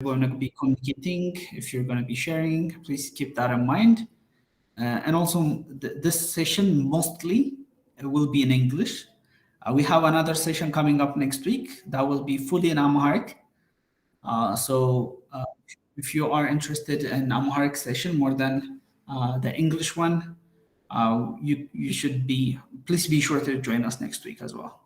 going to be communicating, if you're going to be sharing, please keep that in mind. And also, this session mostly will be in English. We have another session coming up next week that will be fully in Amharic. So if you are interested in Amharic session more than the English one, you should be, please be sure to join us next week as well.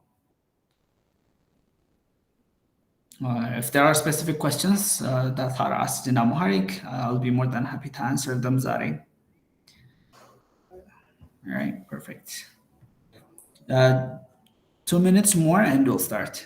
If there are specific questions that are asked in Amharic, I'll be more than happy to answer them, Zari. All right, perfect. 2 minutes more and we'll start.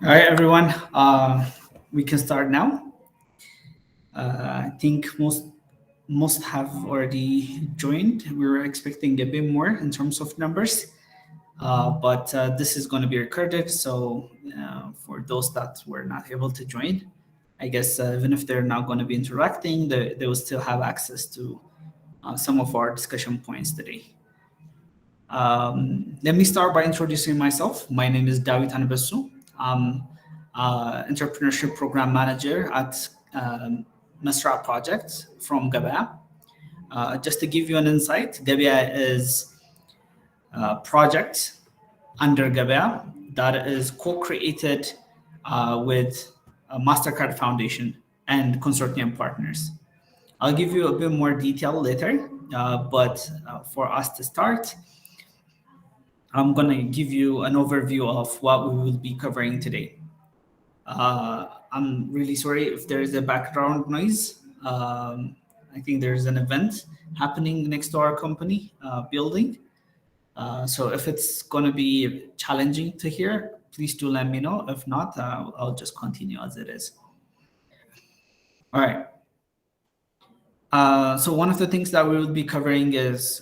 All right, everyone, we can start now. I think most have already joined. We were expecting a bit more in terms of numbers, but this is going to be recorded. So for those that were not able to join, I guess even if they're not going to be interacting, they will still have access to some of our discussion points today. Let me start by introducing myself. My name is Dawit Anbesu. I'm Entrepreneurship Program Manager at Mesirat Project from Gabea. Just to give you an insight, Gabea is a project under Gabea that is co-created with MasterCard Foundation and consortium partners. I'll give you a bit more detail later, but for us to start, I'm going to give you an overview of what we will be covering today. I'm really sorry if there is a background noise. I think there's an event happening next to our company building. So if it's going to be challenging to hear, please do let me know. If not, I'll just continue as it is. All right. So one of the things that we will be covering is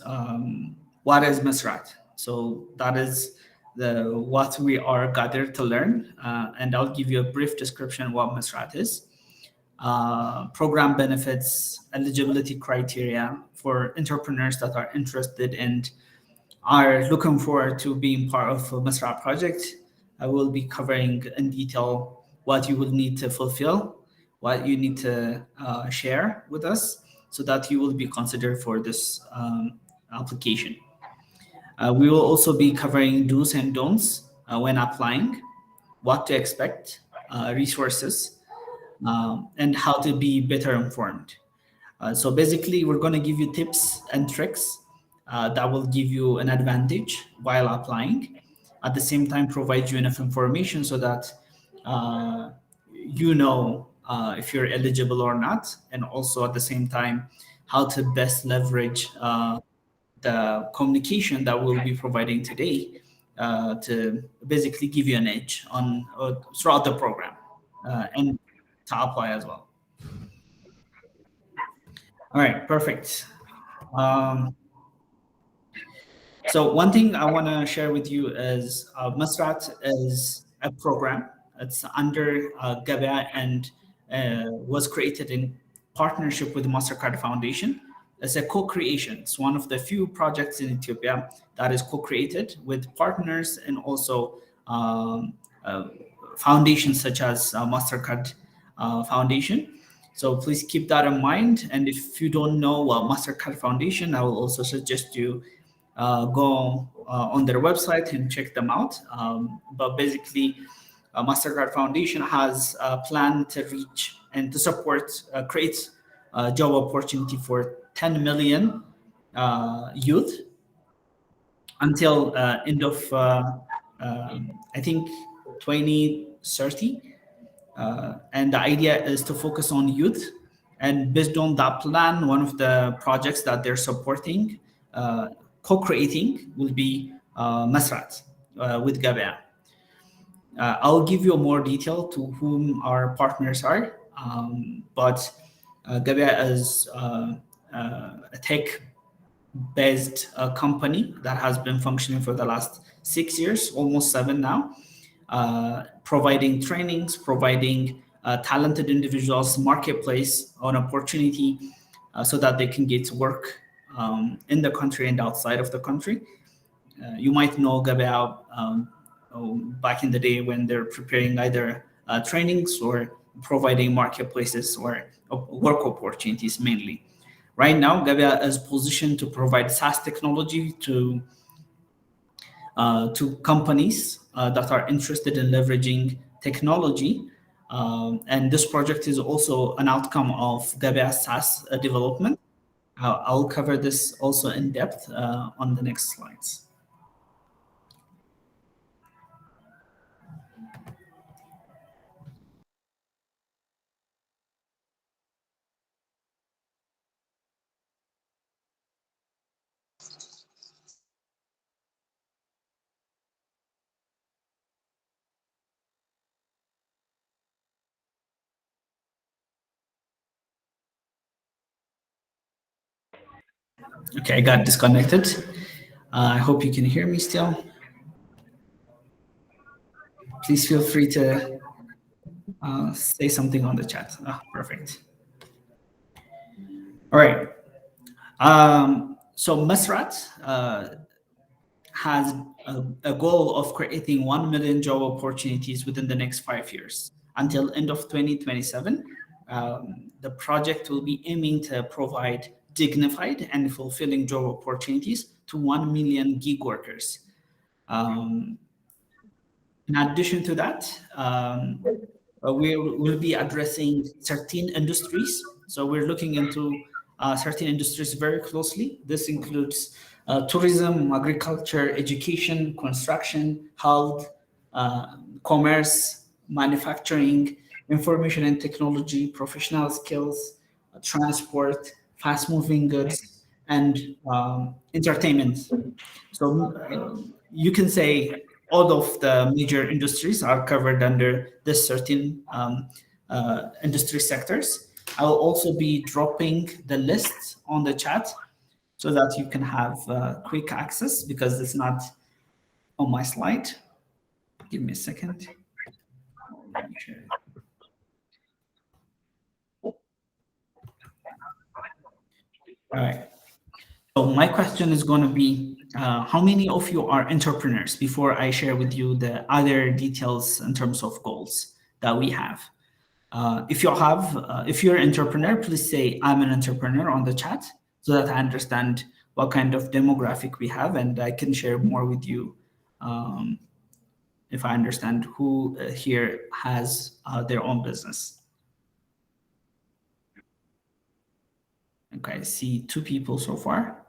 what is Mesirat? So that is the what we are gathered to learn, and I'll give you a brief description what Mesirat is. Program benefits, eligibility criteria for entrepreneurs that are interested and are looking forward to being part of a Mesirat project. I will be covering in detail what you will need to fulfill, what you need to share with us so that you will be considered for this application. We will also be covering do's and don'ts when applying, what to expect, resources, and how to be better informed. So basically, we're going to give you tips and tricks that will give you an advantage while applying. At the same time, provide you enough information so that you know if you're eligible or not, and also at the same time, how to best leverage the communication that we'll be providing today to basically give you an edge on throughout the program and to apply as well. All right, perfect. Um, so one thing I want to share with you is Mesirat is a program. It's under Gabia and was created in partnership with the MasterCard Foundation. It's a co-creation. It's one of the few projects in Ethiopia that is co-created with partners and also foundations such as MasterCard Foundation. So please keep that in mind. And if you don't know MasterCard Foundation, I will also suggest you go on their website and check them out. But basically, MasterCard Foundation has a plan to reach and to support, create job opportunity for 10 million youth until end of, I think, 2030. And the idea is to focus on youth. And based on that plan, one of the projects that they're supporting, co-creating, will be Mesirat with Gabia. I'll give you more detail to whom our partners are, but Gabia is a tech-based company that has been functioning for the last 6 years, almost 7 now, providing trainings, providing talented individuals marketplace on opportunity so that they can get to work in the country and outside of the country. You might know Gabia back in the day when they're preparing either trainings or providing marketplaces or work opportunities mainly. Right now, Gabia is positioned to provide SaaS technology to companies that are interested in leveraging technology. And this project is also an outcome of Gabia's SaaS development. I'll cover this also in depth on the next slides. Okay, I got disconnected. I hope you can hear me still. Please feel free to say something on the chat. Perfect. All right. So Mesirat has a goal of creating 1 million job opportunities within the next 5 years. Until end of 2027, the project will be aiming to provide dignified and fulfilling job opportunities to 1 million gig workers. In addition to that, we will be addressing certain industries. So we're looking into certain industries very closely. This includes tourism, agriculture, education, construction, health, commerce, manufacturing, information and technology, professional skills, transport, fast-moving goods, and entertainment. So you can say all of the major industries are covered under this certain industry sectors. I will also be dropping the list on the chat so so that you can have quick access, because it's not on my slide. Give me a second. Let me share it. All right. So my question is going to be, how many of you are entrepreneurs, before I share with you the other details in terms of goals that we have. If you're an entrepreneur, please say I'm an entrepreneur on the chat, so that I understand what kind of demographic we have, and I can share more with you if I understand who here has their own business. Okay, I see 2 people so far.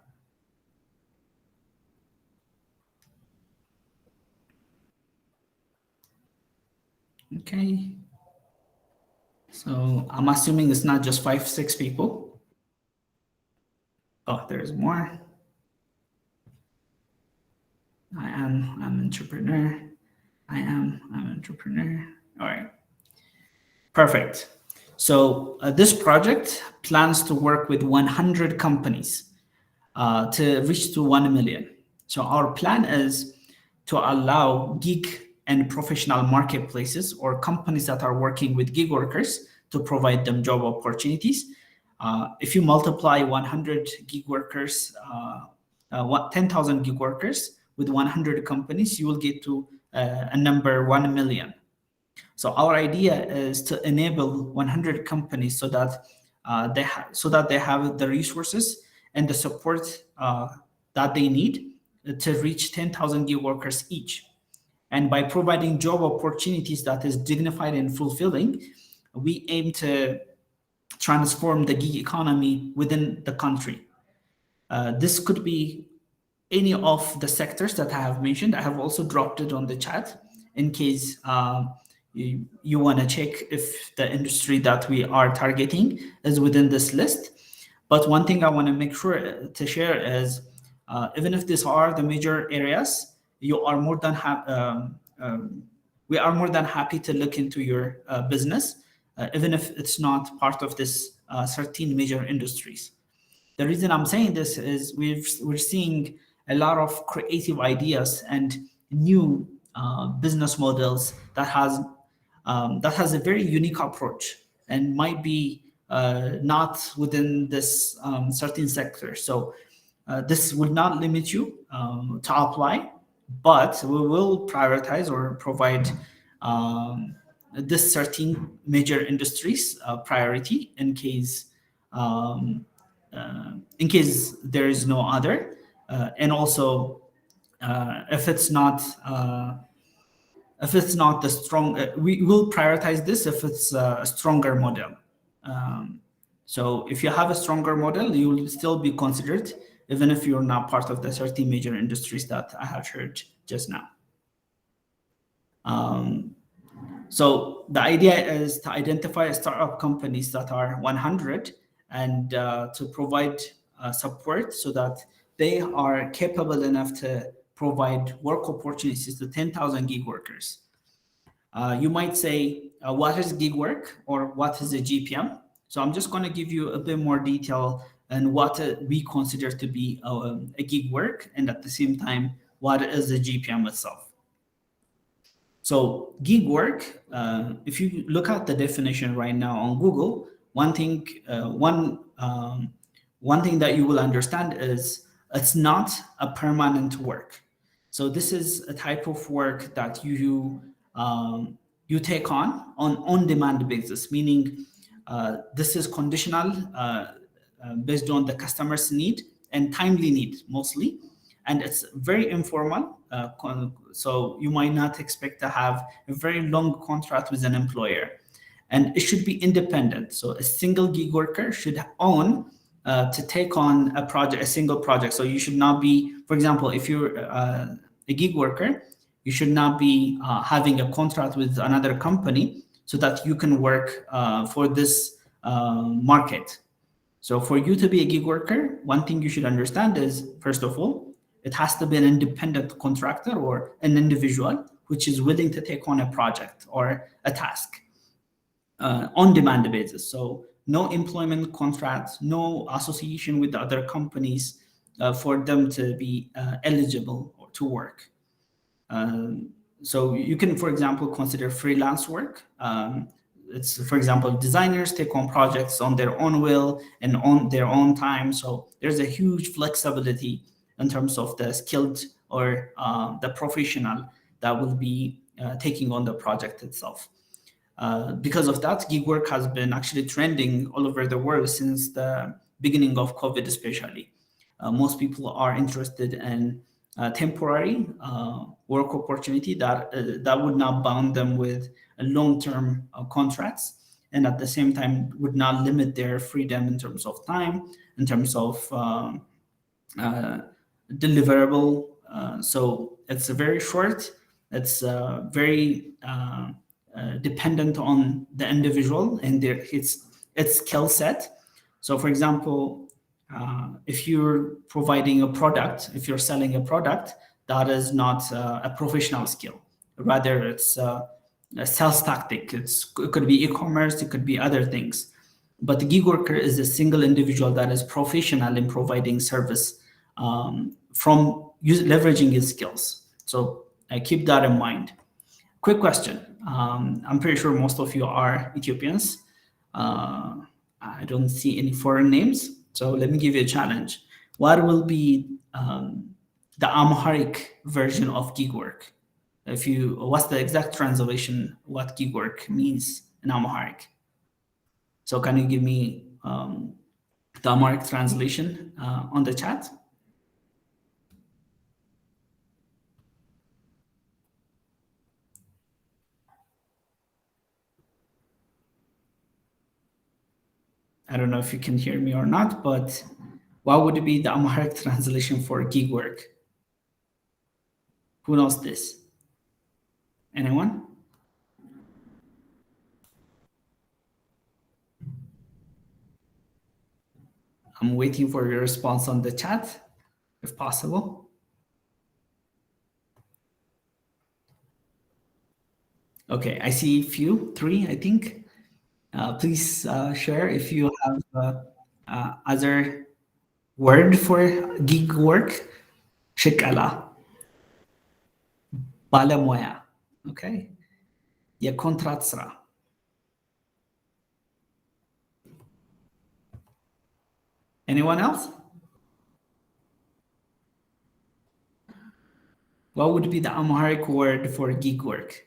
Okay. So I'm assuming it's not just 5, 6 people. Oh, there's more. I'm an entrepreneur. I'm an entrepreneur. All right. Perfect. So this project plans to work with 100 companies to reach to 1 million. So our plan is to allow gig and professional marketplaces, or companies that are working with gig workers, to provide them job opportunities. If you multiply 100 gig workers, 10,000 gig workers with 100 companies, you will get to a number 1 million. So our idea is to enable 100 companies so that they have the resources and the support that they need to reach 10,000 gig workers each. And by providing job opportunities that is dignified and fulfilling, we aim to transform the gig economy within the country. This could be any of the sectors that I have mentioned. I have also dropped it on the chat in case you want to check if the industry that we are targeting is within this list. But one thing I want to make sure to share is, even if these are the major areas, you are more than we are more than happy to look into your business, even if it's not part of this 13 major industries. The reason I'm saying this is we're seeing a lot of creative ideas and new business models that has a very unique approach and might be not within this certain sector. So this will not limit you to apply, but we will prioritize or provide this certain major industries priority in case there is no other, and also if it's not the strong, we will prioritize this if it's a stronger model. So if you have a stronger model, you will still be considered, even if you're not part of the 30 major industries that I have heard just now. So the idea is to identify startup companies that are 100 and to provide support so that they are capable enough to provide work opportunities to 10,000 gig workers. You might say, what is gig work, or what is a GPM? So I'm just going to give you a bit more detail on what we consider to be a gig work, and at the same time, what is the GPM itself. So gig work, if you look at the definition right now on Google, one thing that you will understand is it's not a permanent work. So this is a type of work that you take on demand basis, meaning this is conditional based on the customer's need and timely need mostly, and it's very informal. So you might not expect to have a very long contract with an employer, and it should be independent. So a single gig worker should own to take on a single project. So you should not be, for example, if you're a gig worker, you should not be having a contract with another company so that you can work for this market. So for you to be a gig worker, one thing you should understand is, first of all, it has to be an independent contractor or an individual which is willing to take on a project or a task on demand basis. So no employment contracts, no association with other companies. for them to be eligible to work. So you can, for example, consider freelance work. It's, for example, designers take on projects on their own will and on their own time. So there's a huge flexibility in terms of the skilled or the professional that will be taking on the project itself. Because of that, gig work has been actually trending all over the world since the beginning of COVID, especially. Most people are interested in temporary work opportunity that would not bound them with long-term contracts, and at the same time would not limit their freedom in terms of time, in terms of deliverable. So it's very short. It's very dependent on the individual and its skill set. So, for example, if you're providing a product, if you're selling a product, that is not a professional skill. Rather, it's a sales tactic. It could be e-commerce, it could be other things. But the gig worker is a single individual that is professional in providing service from leveraging his skills. So keep that in mind. Quick question. I'm pretty sure most of you are Ethiopians. I don't see any foreign names. So let me give you a challenge. What will be the Amharic version of gig work? What's the exact translation, what gig work means in Amharic? So can you give me the Amharic translation on the chat? I don't know if you can hear me or not, but what would be the Amharic translation for gig work? Who knows this? Anyone? I'm waiting for your response on the chat, if possible. Okay, I see three, I think. Please share if you have other word for gig work. Shikala. Balamoya. Okay. የኮንትራት ስራ. Anyone else? What would be the Amharic word for gig work?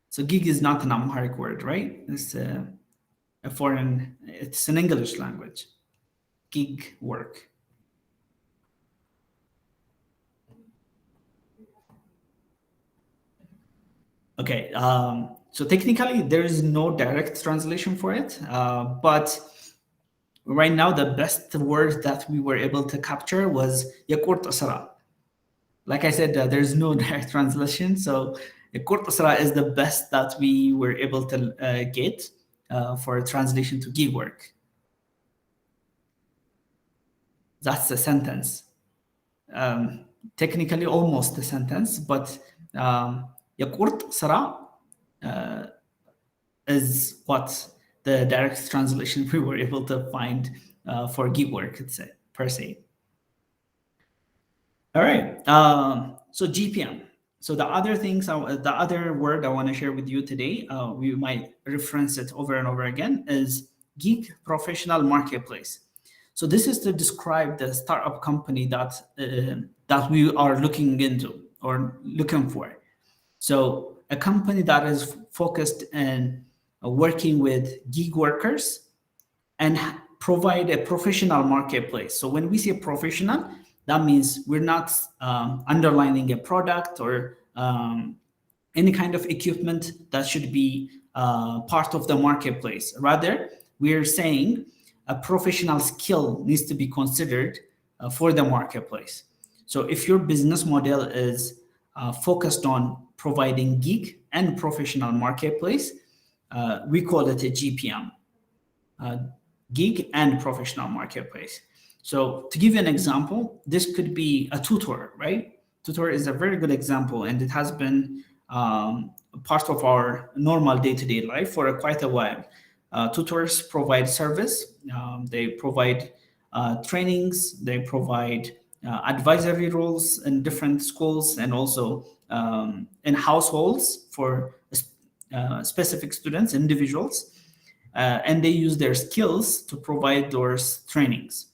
So gig is not an Amharic word, right? It's it's an English language. Gig work. Okay, so technically there is no direct translation for it, but right now the best word that we were able to capture was የቁርጥ ስራ. Like I said, there's no direct translation, so የቁርጥ ስራ is the best that we were able to get for a translation to gig work. That's the sentence. Technically almost the sentence, but የቁርጥ ስራ is what the direct translation we were able to find for gig work, per se. All right. So GPM. So the other word I want to share with you today, we might reference it over and over again, is gig professional marketplace. So this is to describe the startup company that we are looking into or looking for. So a company that is focused in working with gig workers and provide a professional marketplace. So when we say professional, that means we're not underlining a product or any kind of equipment that should be part of the marketplace. Rather, we're saying a professional skill needs to be considered for the marketplace. So if your business model is focused on providing gig and professional marketplace, we call it a GPM, gig and professional marketplace. So to give you an example, this could be a tutor, right? Tutor is a very good example, and it has been part of our normal day-to-day life for quite a while. Tutors provide service. They provide trainings. They provide advisory roles in different schools and also in households for specific students, individuals, and they use their skills to provide those trainings.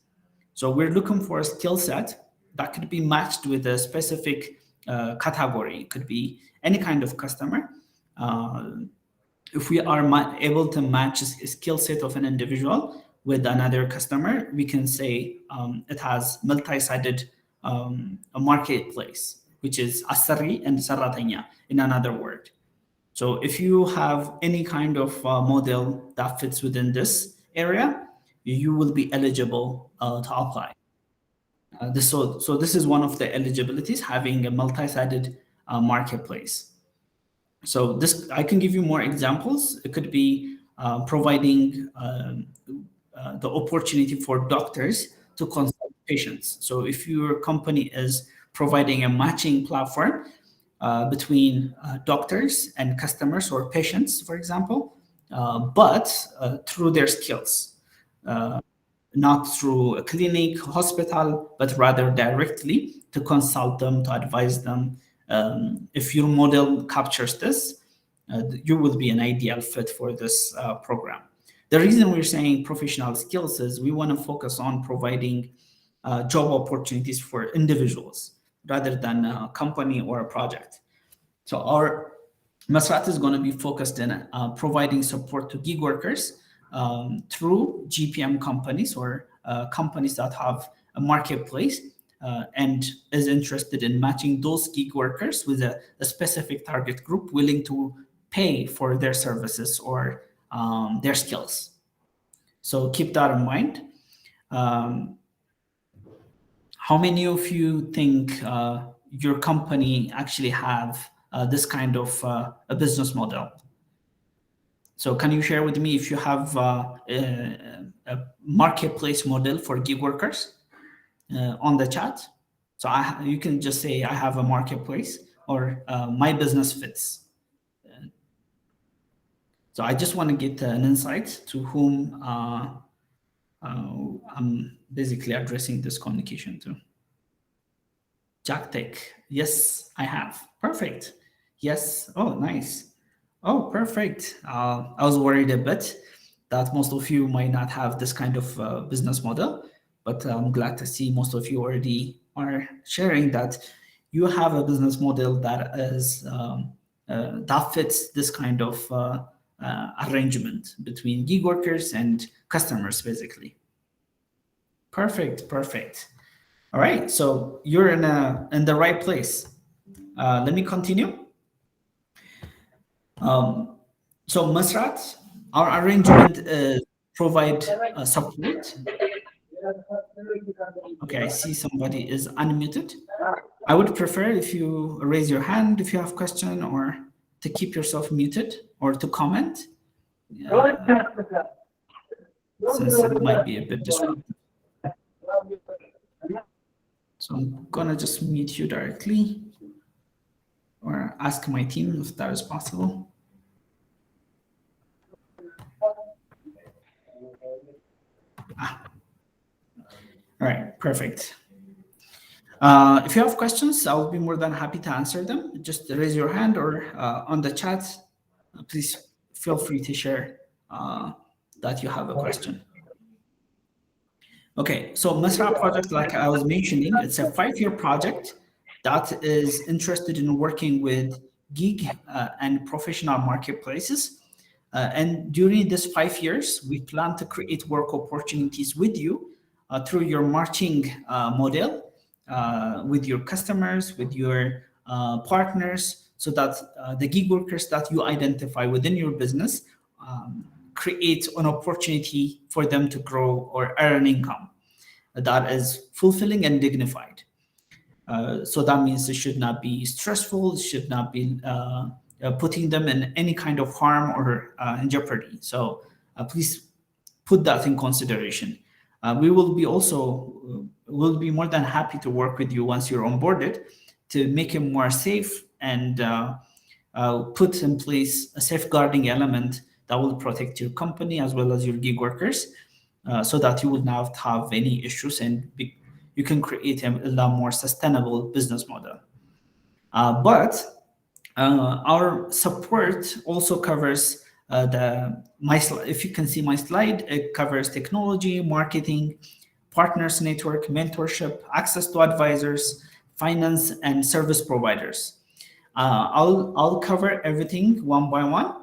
So we're looking for a skill set that could be matched with a specific category. It could be any kind of customer. If we are able to match a skill set of an individual with another customer, we can say it has multi-sided a marketplace, which is asari and saratanya in another word. So if you have any kind of model that fits within this area, you will be eligible to apply. So this is one of the eligibilities, having a multi-sided marketplace. So this, I can give you more examples. It could be providing the opportunity for doctors to consult patients. So if your company is providing a matching platform between doctors and customers or patients, for example, but through their skills, not through a clinic, hospital, but rather directly to consult them, to advise them. If your model captures this, you will be an ideal fit for this program. The reason we're saying professional skills is we want to focus on providing job opportunities for individuals rather than a company or a project. So our Mesirat is going to be focused in providing support to gig workers through GPM companies or companies that have a marketplace and is interested in matching those gig workers with a specific target group willing to pay for their services or their skills. So keep that in mind. How many of you think your company actually have this kind of a business model? So can you share with me if you have a marketplace model for gig workers on the chat? So you can just say, I have a marketplace or my business fits. So I just want to get an insight to whom I'm basically addressing this communication to. Jack Tech. Yes, I have. Perfect. Yes. Oh, nice. Oh, perfect. I was worried a bit that most of you might not have this kind of business model, but I'm glad to see most of you already are sharing that you have a business model that is that fits this kind of arrangement between gig workers and customers, basically. Perfect, perfect. All right, so you're in the right place. Let me continue. So Mesirat, our arrangement is provide support. Okay, I see somebody is unmuted. I would prefer if you raise your hand if you have question, or to keep yourself muted, or to comment. Since it might be a bit disruptive. So I'm gonna just mute you directly, or ask my team if that is possible. All right, perfect. If you have questions, I'll be more than happy to answer them. Just raise your hand or on the chat, please feel free to share that you have a question. Okay, so Mesirat project, like I was mentioning, it's a 5-year project that is interested in working with gig and professional marketplaces. And during this 5 years, we plan to create work opportunities with you through your matching model, with your customers, with your partners, so that the gig workers that you identify within your business create an opportunity for them to grow or earn income that is fulfilling and dignified. So that means it should not be stressful, it should not be putting them in any kind of harm or in jeopardy. So please put that in consideration. We will be will be more than happy to work with you once you're onboarded to make it more safe and put in place a safeguarding element that will protect your company as well as your gig workers. so that you will not have any issues, and you can create a lot more sustainable business model. But our support also covers if you can see my slide, it covers technology, marketing, partners network, mentorship, access to advisors, finance, and service providers. I'll cover everything one by one.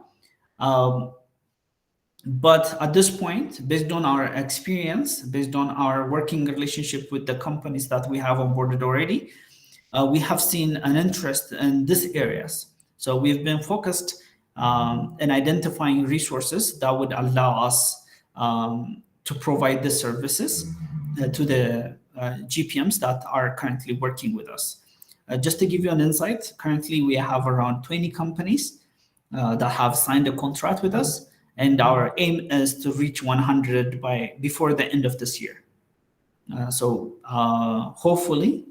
But at this point, based on our experience, based on our working relationship with the companies that we have onboarded already, we have seen an interest in these areas. So we've been focused in identifying resources that would allow us to provide the services to the GPMs that are currently working with us. Just to give you an insight, currently we have around 20 companies that have signed a contract with us, and our aim is to reach 100 before the end of this year. So hopefully,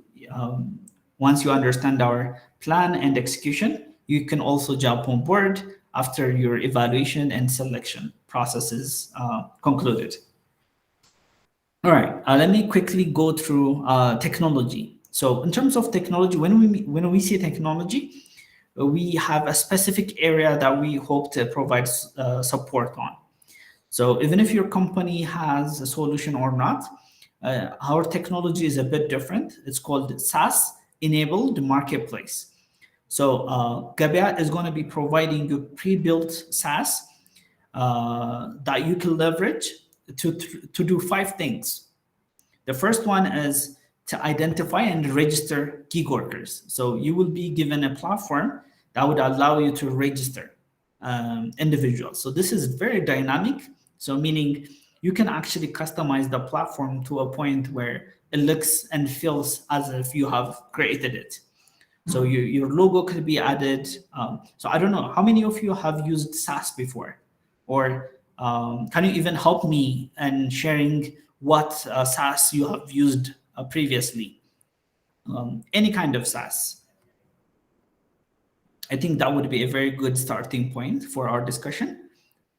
once you understand our plan and execution, you can also jump on board after your evaluation and selection process is concluded. All right, let me quickly go through technology. So in terms of technology, when we see technology, we have a specific area that we hope to provide support on. So even if your company has a solution or not, our technology is a bit different. It's called SaaS enabled marketplace. So Gabia is going to be providing you pre-built SaaS that you can leverage to do 5 things. The first one is to identify and register gig workers. So you will be given a platform that would allow you to register individuals. So this is very dynamic. So meaning you can actually customize the platform to a point where it looks and feels as if you have created it. So your logo could be added. So I don't know, how many of you have used SaaS before? Or can you even help me in sharing what SaaS you have used previously? Any kind of SaaS. I think that would be a very good starting point for our discussion.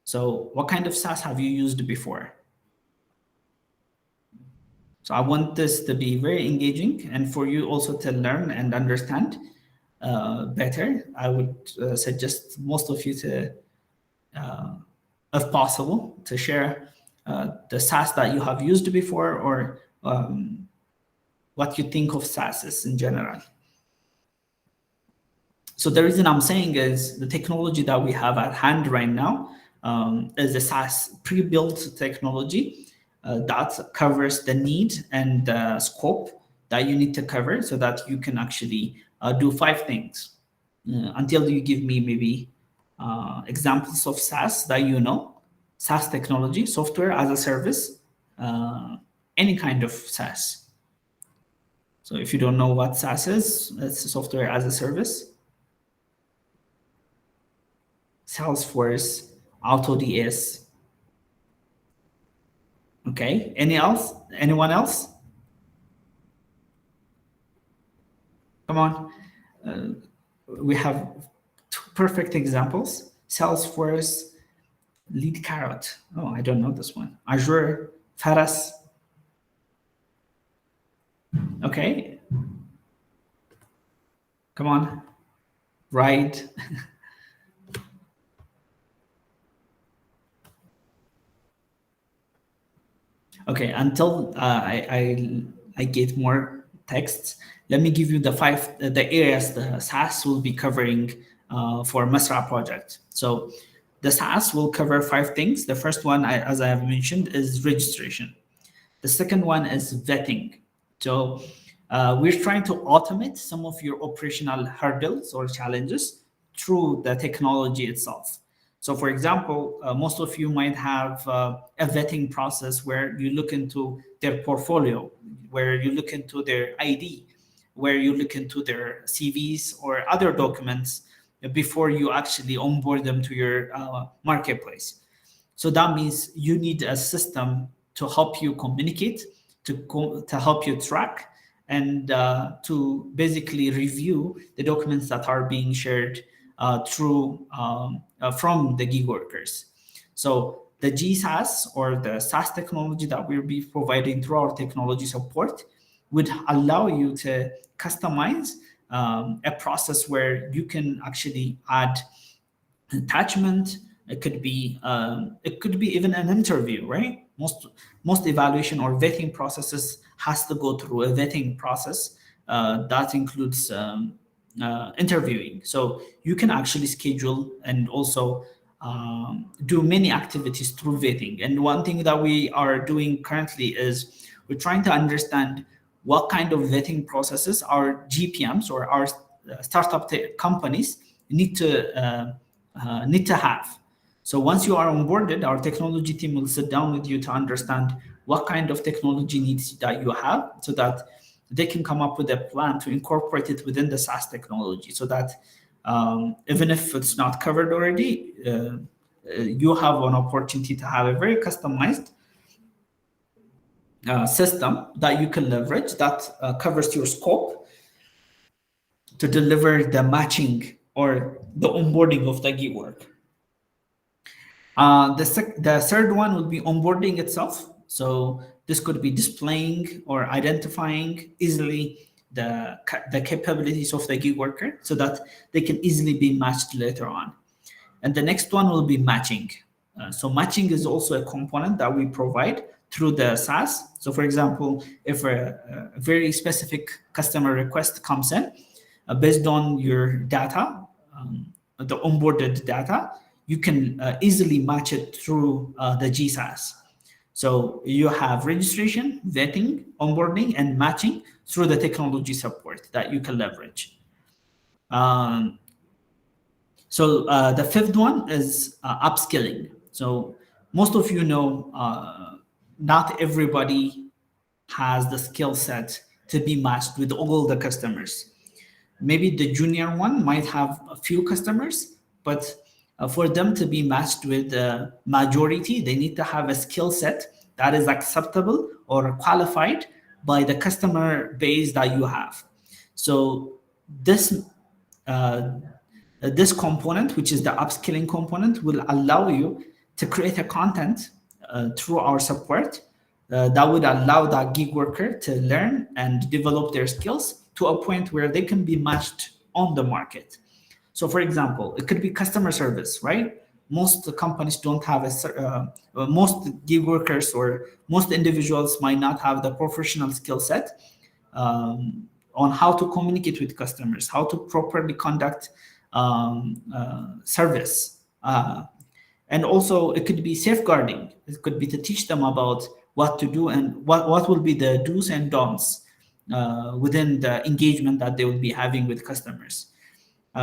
So what kind of SaaS have you used before? So I want this to be very engaging and for you also to learn and understand better. I would suggest most of you to, if possible, to share the SaaS that you have used before, or what you think of SaaS in general. So the reason I'm saying is the technology that we have at hand right now is a SaaS pre-built technology that covers the need and the scope that you need to cover so that you can actually do 5 things. Until you give me maybe examples of SaaS that you know, SaaS technology, software as a service, any kind of SaaS. So if you don't know what SaaS is, it's software as a service. Salesforce, AutoDS. Okay, anyone else? Come on. We have 2 perfect examples. Salesforce, Lead Carrot. Oh, I don't know this one. Azure, Faras. Okay. Come on. Right. Okay, until I get more texts, let me give you the areas the SaaS will be covering for Mesirat project. So the SaaS will cover 5 things. The first one, as I have mentioned, is registration. The second one is vetting. So we're trying to automate some of your operational hurdles or challenges through the technology itself. So for example, most of you might have a vetting process where you look into their portfolio, where you look into their ID, where you look into their CVs or other documents before you actually onboard them to your marketplace. So that means you need a system to help you communicate, to help you track, and to basically review the documents that are being shared from the gig workers. So the GSaaS or the SaaS technology that we'll be providing through our technology support would allow you to customize a process where you can actually add attachment. It could be even an interview, right? Most evaluation or vetting processes has to go through a vetting process that includes interviewing. So you can actually schedule and also do many activities through vetting. And one thing that we are doing currently is we're trying to understand what kind of vetting processes our GPMs or our startup companies need to have. So once you are onboarded, our technology team will sit down with you to understand what kind of technology needs that you have, so that they can come up with a plan to incorporate it within the SaaS technology, so that even if it's not covered already, you have an opportunity to have a very customized system that you can leverage that covers your scope to deliver the matching or the onboarding of the gig work. The third one will be onboarding itself. So this could be displaying or identifying easily the capabilities of the gig worker so that they can easily be matched later on. And the next one will be matching. So matching is also a component that we provide through the SaaS. So for example, if a very specific customer request comes in, based on your data, the onboarded data, you can easily match it through the GSaaS. So you have registration, vetting, onboarding, and matching through the technology support that you can leverage. So the fifth one is upskilling. So most of you know, not everybody has the skill set to be matched with all the customers. Maybe the junior one might have a few customers, but for them to be matched with the majority, they need to have a skill set that is acceptable or qualified by the customer base that you have. So this component, which is the upskilling component, will allow you to create a content through our support that would allow that gig worker to learn and develop their skills to a point where they can be matched on the market. So for example, it could be customer service, right? Most companies don't have most gig workers or most individuals might not have the professional skill set on how to communicate with customers, how to properly conduct service. And also it could be safeguarding. It could be to teach them about what to do and what will be the do's and don'ts within the engagement that they will be having with customers.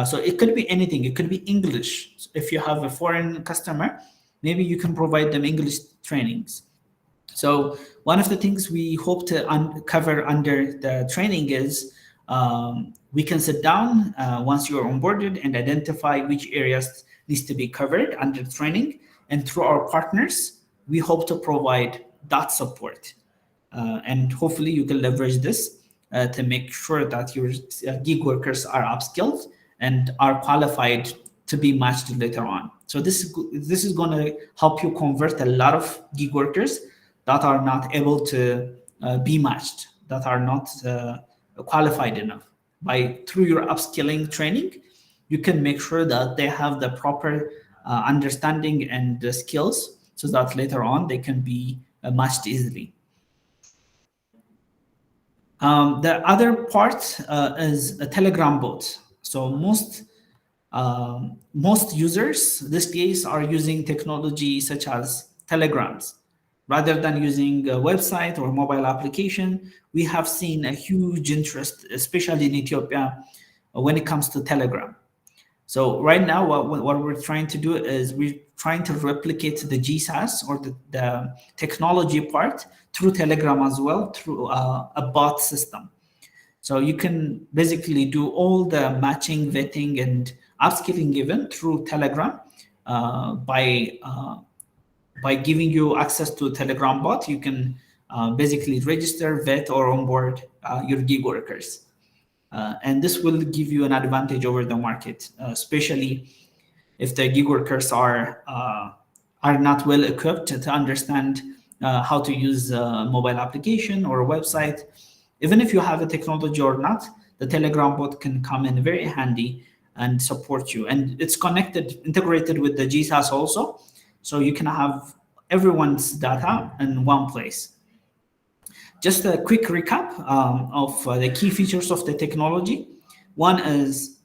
So it could be anything. It could be English. So if you have a foreign customer, maybe you can provide them English trainings. So one of the things we hope to cover under the training is we can sit down once you're onboarded and identify which areas needs to be covered under training. And through our partners, we hope to provide that support. And hopefully you can leverage this to make sure that your gig workers are upskilled and are qualified to be matched later on. So this is going to help you convert a lot of gig workers that are not able to be matched, that are not qualified enough. Through your upskilling training, you can make sure that they have the proper understanding and the skills so that later on they can be matched easily. The other part is a Telegram bot. So most users these days are using technology such as Telegrams. Rather than using a website or mobile application, we have seen a huge interest, especially in Ethiopia, when it comes to Telegram. So right now, what we're trying to do is we're trying to replicate the GSaaS or the technology part through Telegram as well, through a bot system. So you can basically do all the matching, vetting, and upskilling even through Telegram by giving you access to a Telegram bot. You can basically register, vet, or onboard your gig workers. And this will give you an advantage over the market, especially if the gig workers are are not well equipped to understand how to use a mobile application or a website. Even if you have the technology or not, the Telegram bot can come in very handy and support you. And it's integrated with the GSAS also. So you can have everyone's data in one place. Just a quick recap of the key features of the technology. One is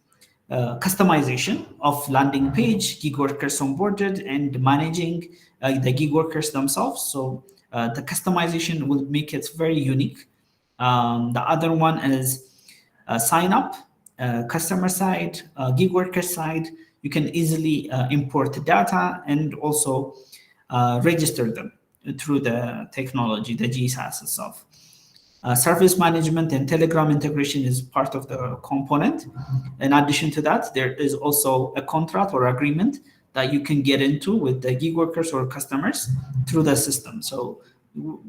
customization of landing page, gig workers onboarded, and managing the gig workers themselves. So the customization will make it very unique. The other one is sign up, customer side, gig worker side. You can easily import data and also register them through the technology, the GSAS itself. Service management and Telegram integration is part of the component. In addition to that, there is also a contract or agreement that you can get into with the gig workers or customers through the system. So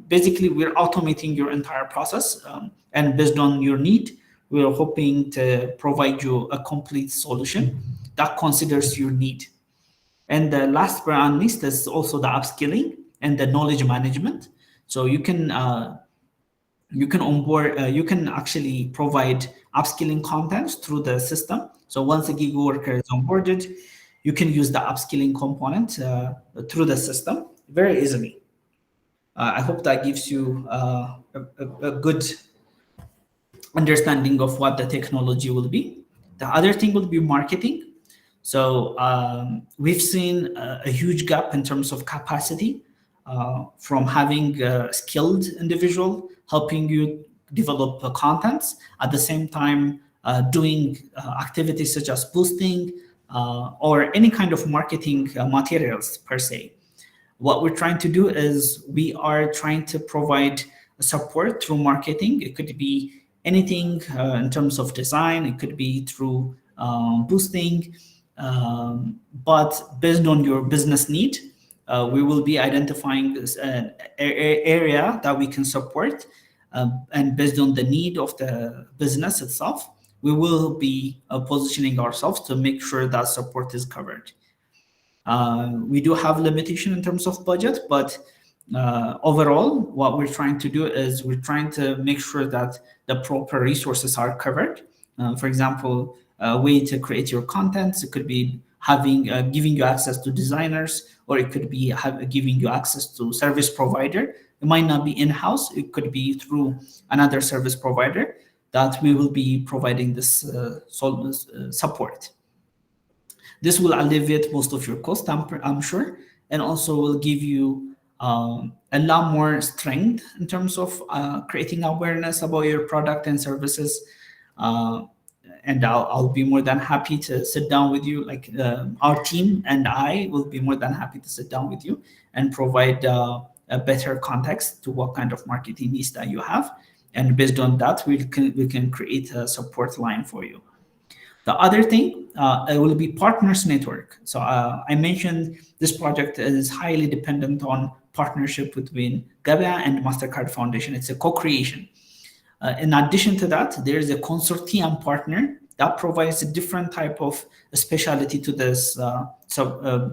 basically, we're automating your entire process, and based on your need, we're hoping to provide you a complete solution that considers your need. And the last but not least is also the upskilling and the knowledge management. So you can onboard, you can actually provide upskilling content through the system. So once a gig worker is onboarded, you can use the upskilling component through the system very easily. I hope that gives you a good understanding of what the technology will be. The other thing will be marketing. So we've seen a huge gap in terms of capacity from having a skilled individual helping you develop contents, at the same time doing activities such as boosting or any kind of marketing materials per se. What we're trying to do is we are trying to provide support through marketing. It could be anything in terms of design. It could be through boosting, but based on your business need, we will be identifying an area that we can support, and based on the need of the business itself, we will be positioning ourselves to make sure that support is covered. We do have limitation in terms of budget, but overall, what we're trying to do is we're trying to make sure that the proper resources are covered. For example, a way to create your contents, it could be having giving you access to designers, or it could be giving you access to service provider. It might not be in-house, it could be through another service provider that we will be providing this support. This will alleviate most of your cost, I'm sure, and also will give you a lot more strength in terms of creating awareness about your product and services. And I'll be more than happy to sit down with you, like our team and I will be more than happy to sit down with you and provide a better context to what kind of marketing needs that you have. And based on that, we can create a support line for you. The other thing, it will be partners network. So I mentioned this project is highly dependent on partnership between Gabia and MasterCard Foundation. It's a co-creation. In addition to that, there is a consortium partner that provides a different type of specialty to this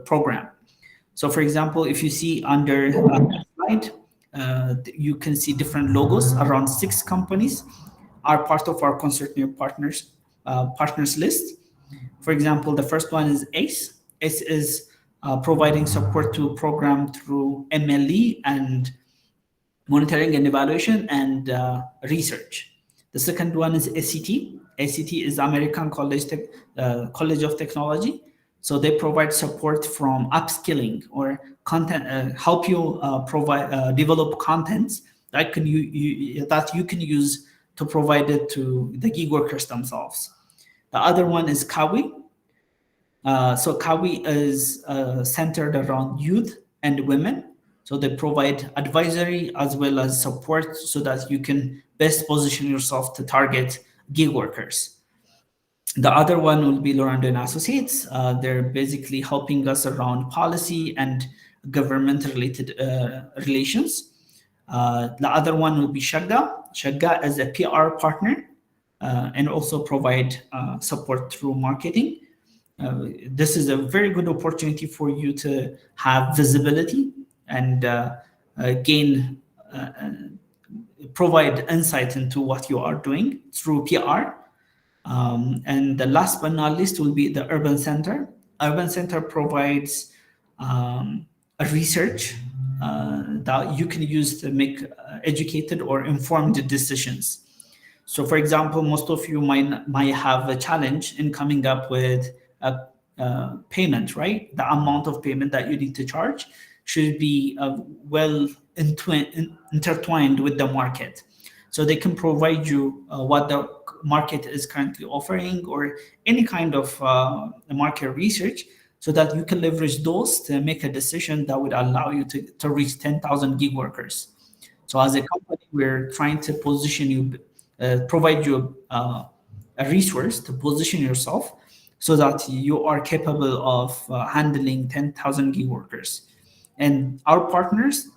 program. So for example, if you see under the slide, you can see different logos. Around 6 companies are part of our consortium partners list. For example, the first one is ACE. ACE is providing support to a program through MLE and monitoring and evaluation and research. The second one is ACT. ACT is American College of Technology. So they provide support from upskilling or content, help you develop contents that you can use to provide it to the gig workers themselves. The other one is Kawi. So Kawi is centered around youth and women. So they provide advisory as well as support so that you can best position yourself to target gig workers. The other one will be Lorando and Associates. They're basically helping us around policy and government-related relations. The other one will be Shagga. Shagga is a PR partner and also provide support through marketing. This is a very good opportunity for you to have visibility and gain, provide insight into what you are doing through PR. And the last but not least will be the Urban Center. Urban Center provides a research that you can use to make educated or informed decisions. So, for example, most of you might have a challenge in coming up with a payment, right? The amount of payment that you need to charge should be well intertwined with the market. So they can provide you what the market is currently offering or any kind of market research, so that you can leverage those to make a decision that would allow you to reach 10,000 gig workers. So as a company, we're trying to position you, provide you a resource to position yourself so that you are capable of handling 10,000 gig workers. And our partners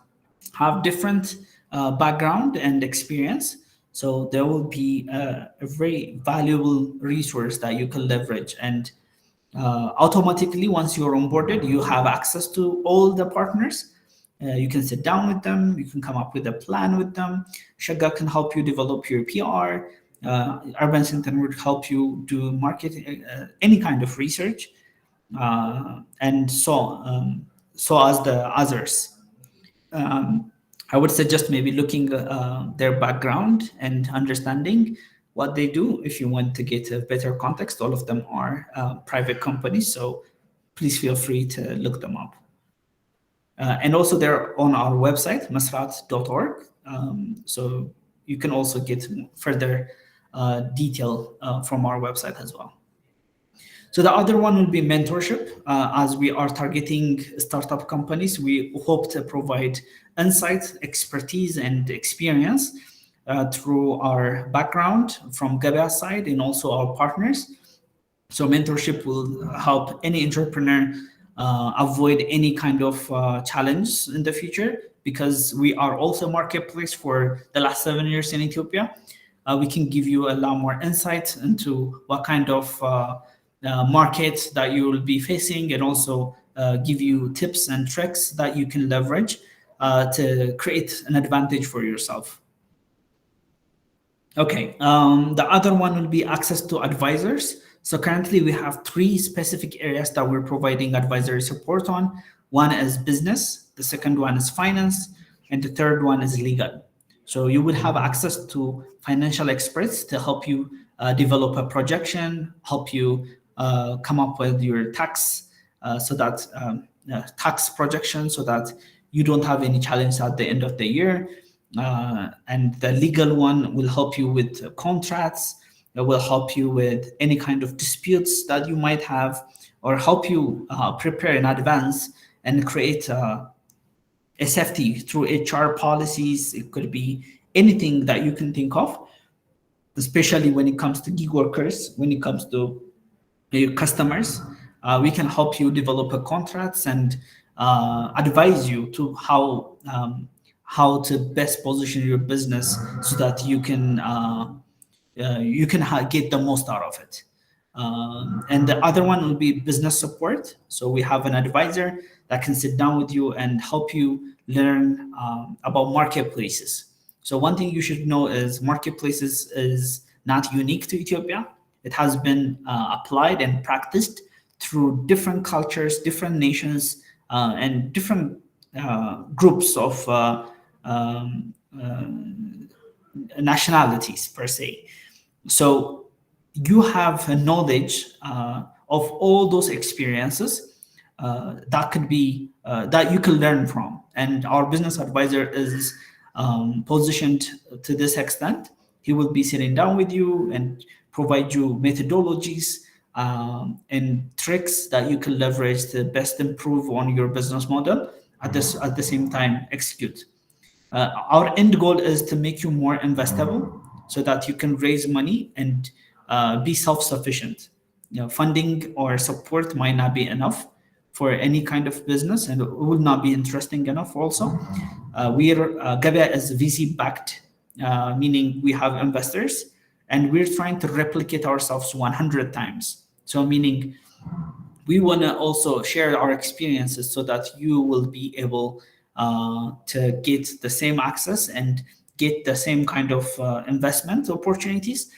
have different background and experience. So there will be a very valuable resource that you can leverage. And automatically, once you're onboarded, you have access to all the partners. You can sit down with them. You can come up with a plan with them. Shagga can help you develop your PR. Urban Center would help you do marketing, any kind of research, and so as the others. I would suggest maybe looking their background and understanding what they do. If you want to get a better context, all of them are private companies, so please feel free to look them up. And also they're on our website, mesirat.org. So you can also get further detail from our website as well. So the other one will be mentorship. As we are targeting startup companies, we hope to provide insight, expertise, and experience through our background from Gabia side and also our partners. So mentorship will help any entrepreneur avoid any kind of challenge in the future, because we are also a marketplace for the last 7 years in Ethiopia. We can give you a lot more insight into what kind of market that you will be facing, and also give you tips and tricks that you can leverage to create an advantage for yourself. Okay, the other one will be access to advisors. So currently we have 3 specific areas that we're providing advisory support on. One is business, the second one is finance, and the third one is legal. So you will have access to financial experts to help you develop a projection, help you come up with your tax tax projection, so that you don't have any challenge at the end of the year. And the legal one will help you with contracts. It will help you with any kind of disputes that you might have, or help you prepare in advance and create a safety through HR policies. It could be anything that you can think of, especially when it comes to gig workers, when it comes to your customers. We can help you develop a contracts and advise you to how to best position your business so that you can get the most out of it. And the other one will be business support. So we have an advisor that can sit down with you and help you learn about marketplaces. So one thing you should know is marketplaces is not unique to Ethiopia. It has been applied and practiced through different cultures, different nations, and different groups of nationalities per se. So you have a knowledge of all those experiences that could be that you can learn from. And our business advisor is positioned to this extent. He will be sitting down with you and provide you methodologies and tricks that you can leverage to best improve on your business model, at the same time execute. Our end goal is to make you more investable so that you can raise money and be self-sufficient. Funding or support might not be enough for any kind of business, and it will not be interesting enough also. Gabia is VC backed, meaning we have investors, and we're trying to replicate ourselves 100 times. So meaning we want to also share our experiences so that you will be able to get the same access and get the same kind of investment opportunities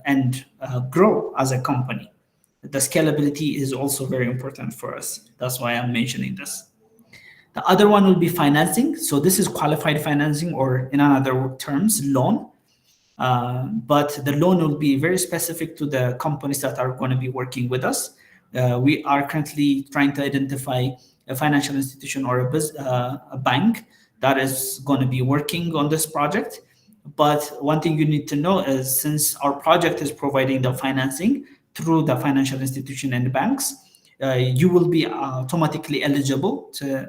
and grow as a company. The scalability is also very important for us. That's why I'm mentioning this. The other one will be financing. So this is qualified financing, or in other terms, loan. But the loan will be very specific to the companies that are going to be working with us. We are currently trying to identify a financial institution or a bank that is going to be working on this project. But one thing you need to know is, since our project is providing the financing through the financial institution and the banks, you will be automatically eligible to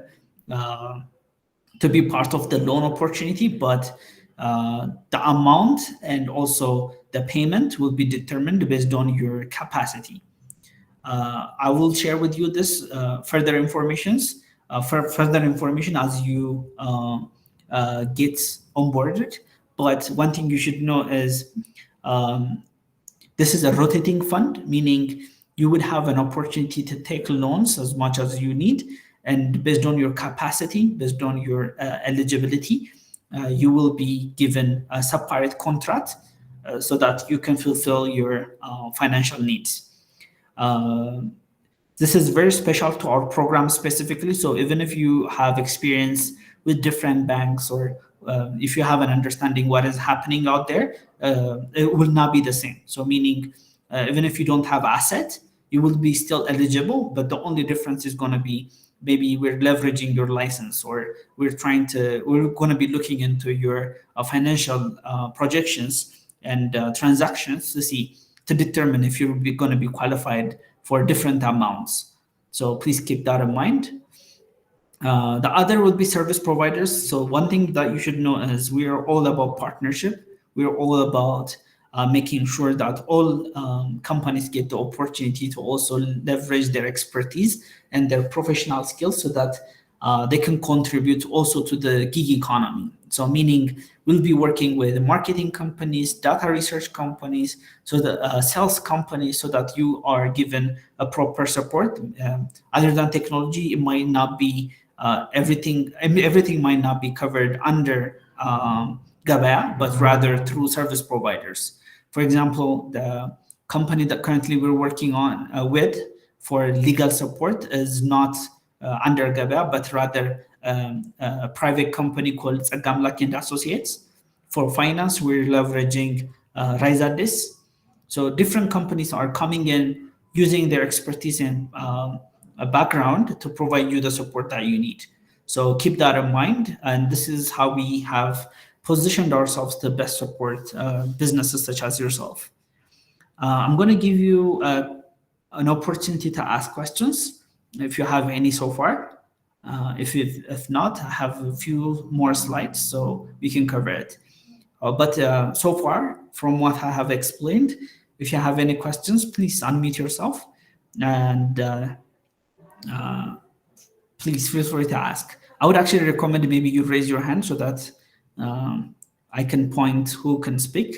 be part of the loan opportunity, but the amount and also the payment will be determined based on your capacity. I will share with you this further information as you get onboarded. But one thing you should know is this is a rotating fund, meaning you would have an opportunity to take loans as much as you need, and based on your capacity, based on your eligibility, you will be given a separate contract so that you can fulfill your financial needs. This is very special to our program specifically. So even if you have experience with different banks, or if you have an understanding what is happening out there, it will not be the same. So meaning, even if you don't have asset, you will be still eligible, but the only difference is going to be maybe we're leveraging your license, or we're going to be looking into your financial projections and transactions to determine if you're going to be qualified for different amounts. So please keep that in mind. The other would be service providers. So one thing that you should know is we are all about partnership. We are all about making sure that all companies get the opportunity to also leverage their expertise and their professional skills so that they can contribute also to the gig economy. So meaning we'll be working with marketing companies, data research companies, so the sales companies, so that you are given a proper support. Other than technology, it might not be everything might not be covered under Gabaya, but rather through service providers. For example, the company that currently we're working on with for legal support is not under Gabaya, but rather a private company called Gamlak and Associates. For finance, we're leveraging Raizadis. So different companies are coming in using their expertise and a background to provide you the support that you need. So keep that in mind. And this is how we have positioned ourselves to best support businesses such as yourself. I'm going to give you an opportunity to ask questions if you have any so far. If not, I have a few more slides so we can cover it. But so far, from what I have explained, if you have any questions, please unmute yourself and please feel free to ask. I would actually recommend maybe you raise your hand so that I can point who can speak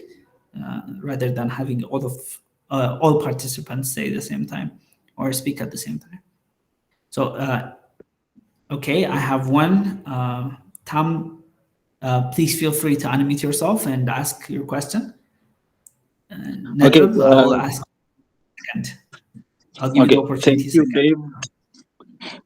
rather than having all participants say the same time or speak at the same time. So, okay, I have one. Tam, please feel free to unmute yourself and ask your question. Okay, I will ask. I'll give you the opportunity. Thank you, Dave.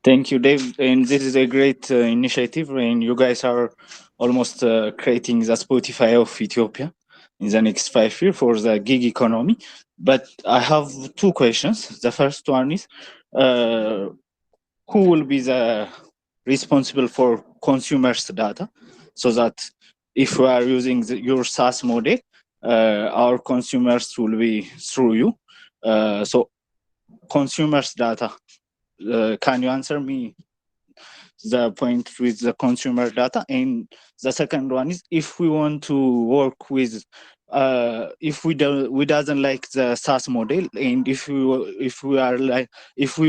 Thank you, Dave. And this is a great initiative. And you guys are almost creating the Spotify of Ethiopia in the next 5 years for the gig economy. But I have two questions. The first one is, who will be the responsible for consumers' data, so that if we are using your SaaS model, our consumers will be through you. So consumers' data, can you answer me the point with the consumer data? And the second one is, if we want to work with, if we doesn't like the SaaS model, and if we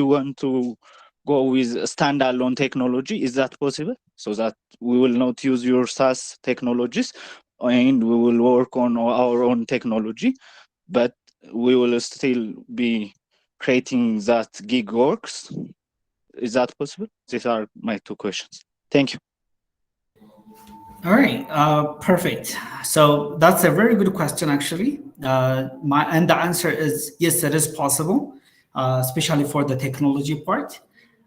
want to go with standalone technology, is that possible? So that we will not use your SaaS technologies and we will work on our own technology, but we will still be creating that gig works? Is that possible? These are my two questions. Thank you. All right, perfect. So that's a very good question, actually. And the answer is yes, it is possible, especially for the technology part.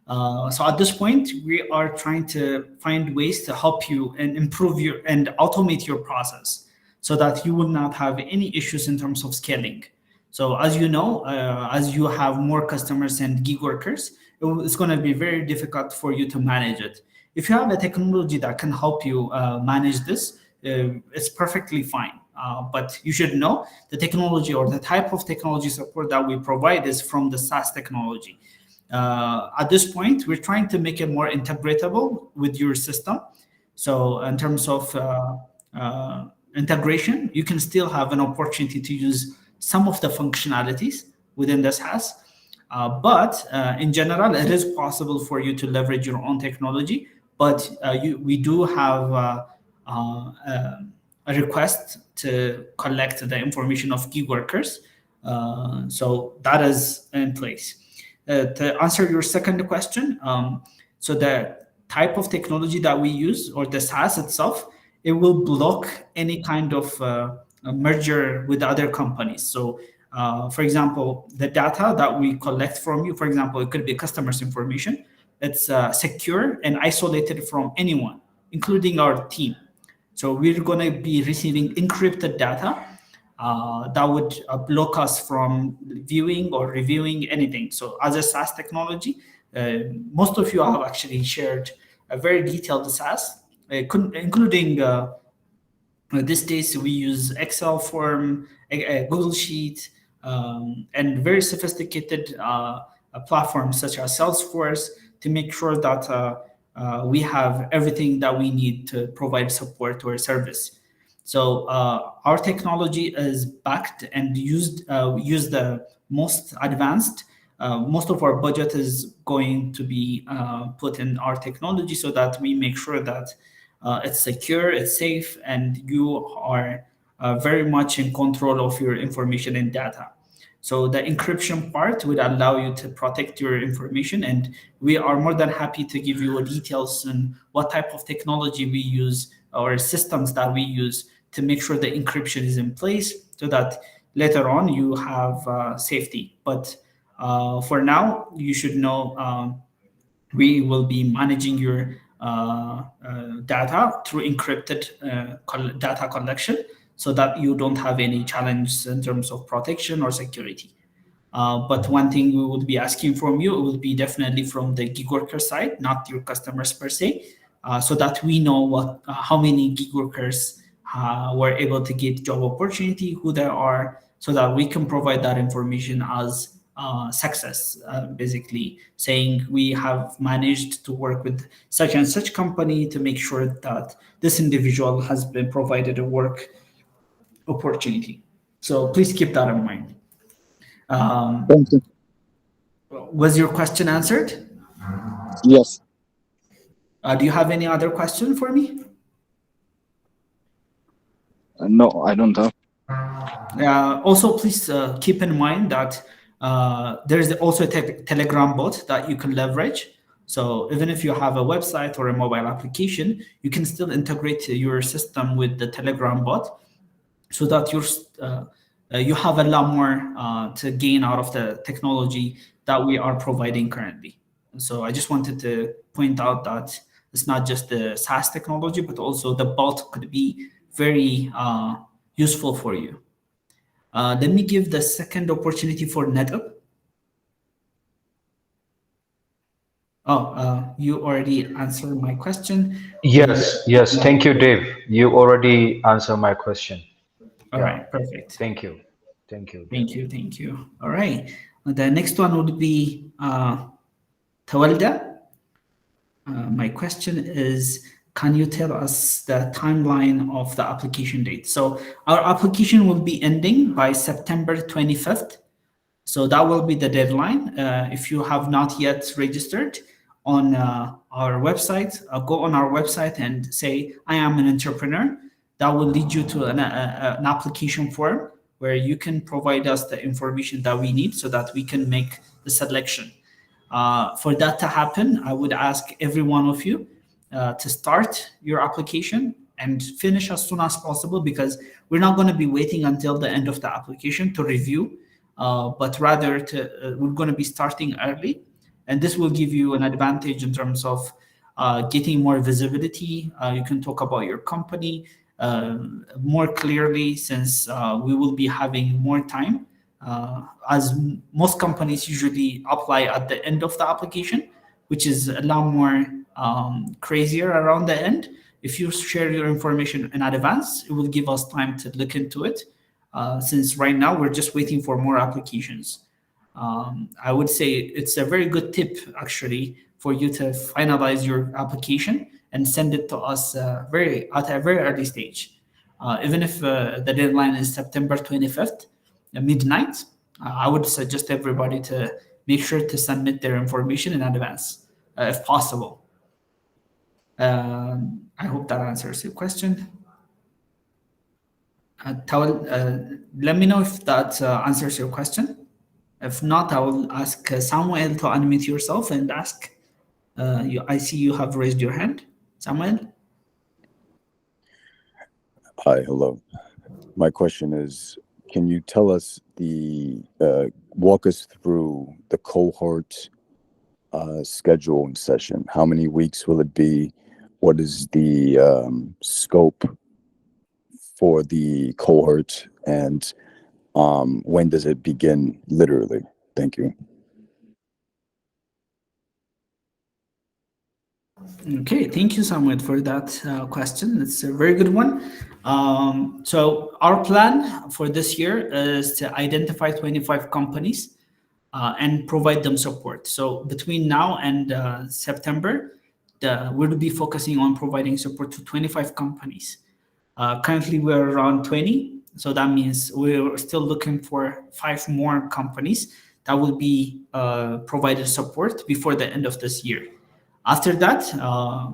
So at this point, we are trying to find ways to help you and improve your and automate your process so that you will not have any issues in terms of scaling. So as you know, as you have more customers and gig workers, it's going to be very difficult for you to manage it. If you have a technology that can help you manage this, it's perfectly fine. But you should know the technology or the type of technology support that we provide is from the SaaS technology. At this point, we're trying to make it more integratable with your system. So in terms of integration, you can still have an opportunity to use some of the functionalities within the SaaS. But in general, it is possible for you to leverage your own technology. But we do have a request to collect the information of gig workers. So that is in place. To answer your second question, so the type of technology that we use or the SaaS itself, it will block any kind of a merger with other companies. So for example, the data that we collect from you, for example, it could be customers' information. It's secure and isolated from anyone, including our team. So we're going to be receiving encrypted data that would block us from viewing or reviewing anything. So as a SaaS technology, most of you have actually shared a very detailed SaaS, including these days we use Excel form, a Google Sheet, and very sophisticated platforms such as Salesforce to make sure that we have everything that we need to provide support to our service. So our technology is backed and used the most advanced. Most of our budget is going to be put in our technology so that we make sure that it's secure, it's safe, and you are very much in control of your information and data. So the encryption part would allow you to protect your information, and we are more than happy to give you details on what type of technology we use or systems that we use to make sure the encryption is in place so that later on you have safety. But for now, you should know we will be managing your data through encrypted data collection so that you don't have any challenge in terms of protection or security. But one thing we would be asking from you will be definitely from the gig worker side, not your customers per se, so that we know how many gig workers were able to get job opportunity, who they are, so that we can provide that information as success, basically saying we have managed to work with such and such company to make sure that this individual has been provided a work opportunity. So please keep that in mind. Thank you. Was your question answered? Yes. Do you have any other question for me? No, I don't have. Also, please keep in mind that there's also a Telegram bot that you can leverage. So even if you have a website or a mobile application, you can still integrate your system with the Telegram bot so that you have a lot more to gain out of the technology that we are providing currently. So I just wanted to point out that it's not just the SaaS technology, but also the bot could be very useful for you. Let me give the second opportunity for NetUp. Oh, you already answered my question. Yes. Thank you, Dave. You already answered my question. All right, perfect. Thank you, Dave. Thank you. All right. The next one would be Tawalda. My question is, can you tell us the timeline of the application date? So our application will be ending by September 25th. So that will be the deadline. If you have not yet registered on our website, go on our website and say, I am an entrepreneur. That will lead you to an application form where you can provide us the information that we need so that we can make the selection. For that to happen, I would ask every one of you to start your application and finish as soon as possible, because we're not going to be waiting until the end of the application to review, but rather we're going to be starting early, and this will give you an advantage in terms of getting more visibility. You can talk about your company more clearly, since we will be having more time, as most companies usually apply at the end of the application, which is a lot more crazier around the end. If you share your information in advance, it will give us time to look into it, since right now we're just waiting for more applications. I would say it's a very good tip, actually, for you to finalize your application and send it to us at a very early stage. Even if the deadline is September 25th, midnight, I would suggest everybody to make sure to submit their information in advance, if possible. I hope that answers your question. Tawal, let me know if that answers your question. If not, I will ask Samuel to unmute yourself and ask. I see you have raised your hand, Samuel. Hi, hello. My question is, can you tell us walk us through the cohort schedule and session? How many weeks will it be? What is the scope for the cohort, and when does it begin literally? Thank you. Okay, thank you, Samuel, for that question. It's a very good one. So our plan for this year is to identify 25 companies and provide them support. So between now and September, we'll be focusing on providing support to 25 companies. Currently, we're around 20. So that means we're still looking for 5 more companies that will be provided support before the end of this year. After that,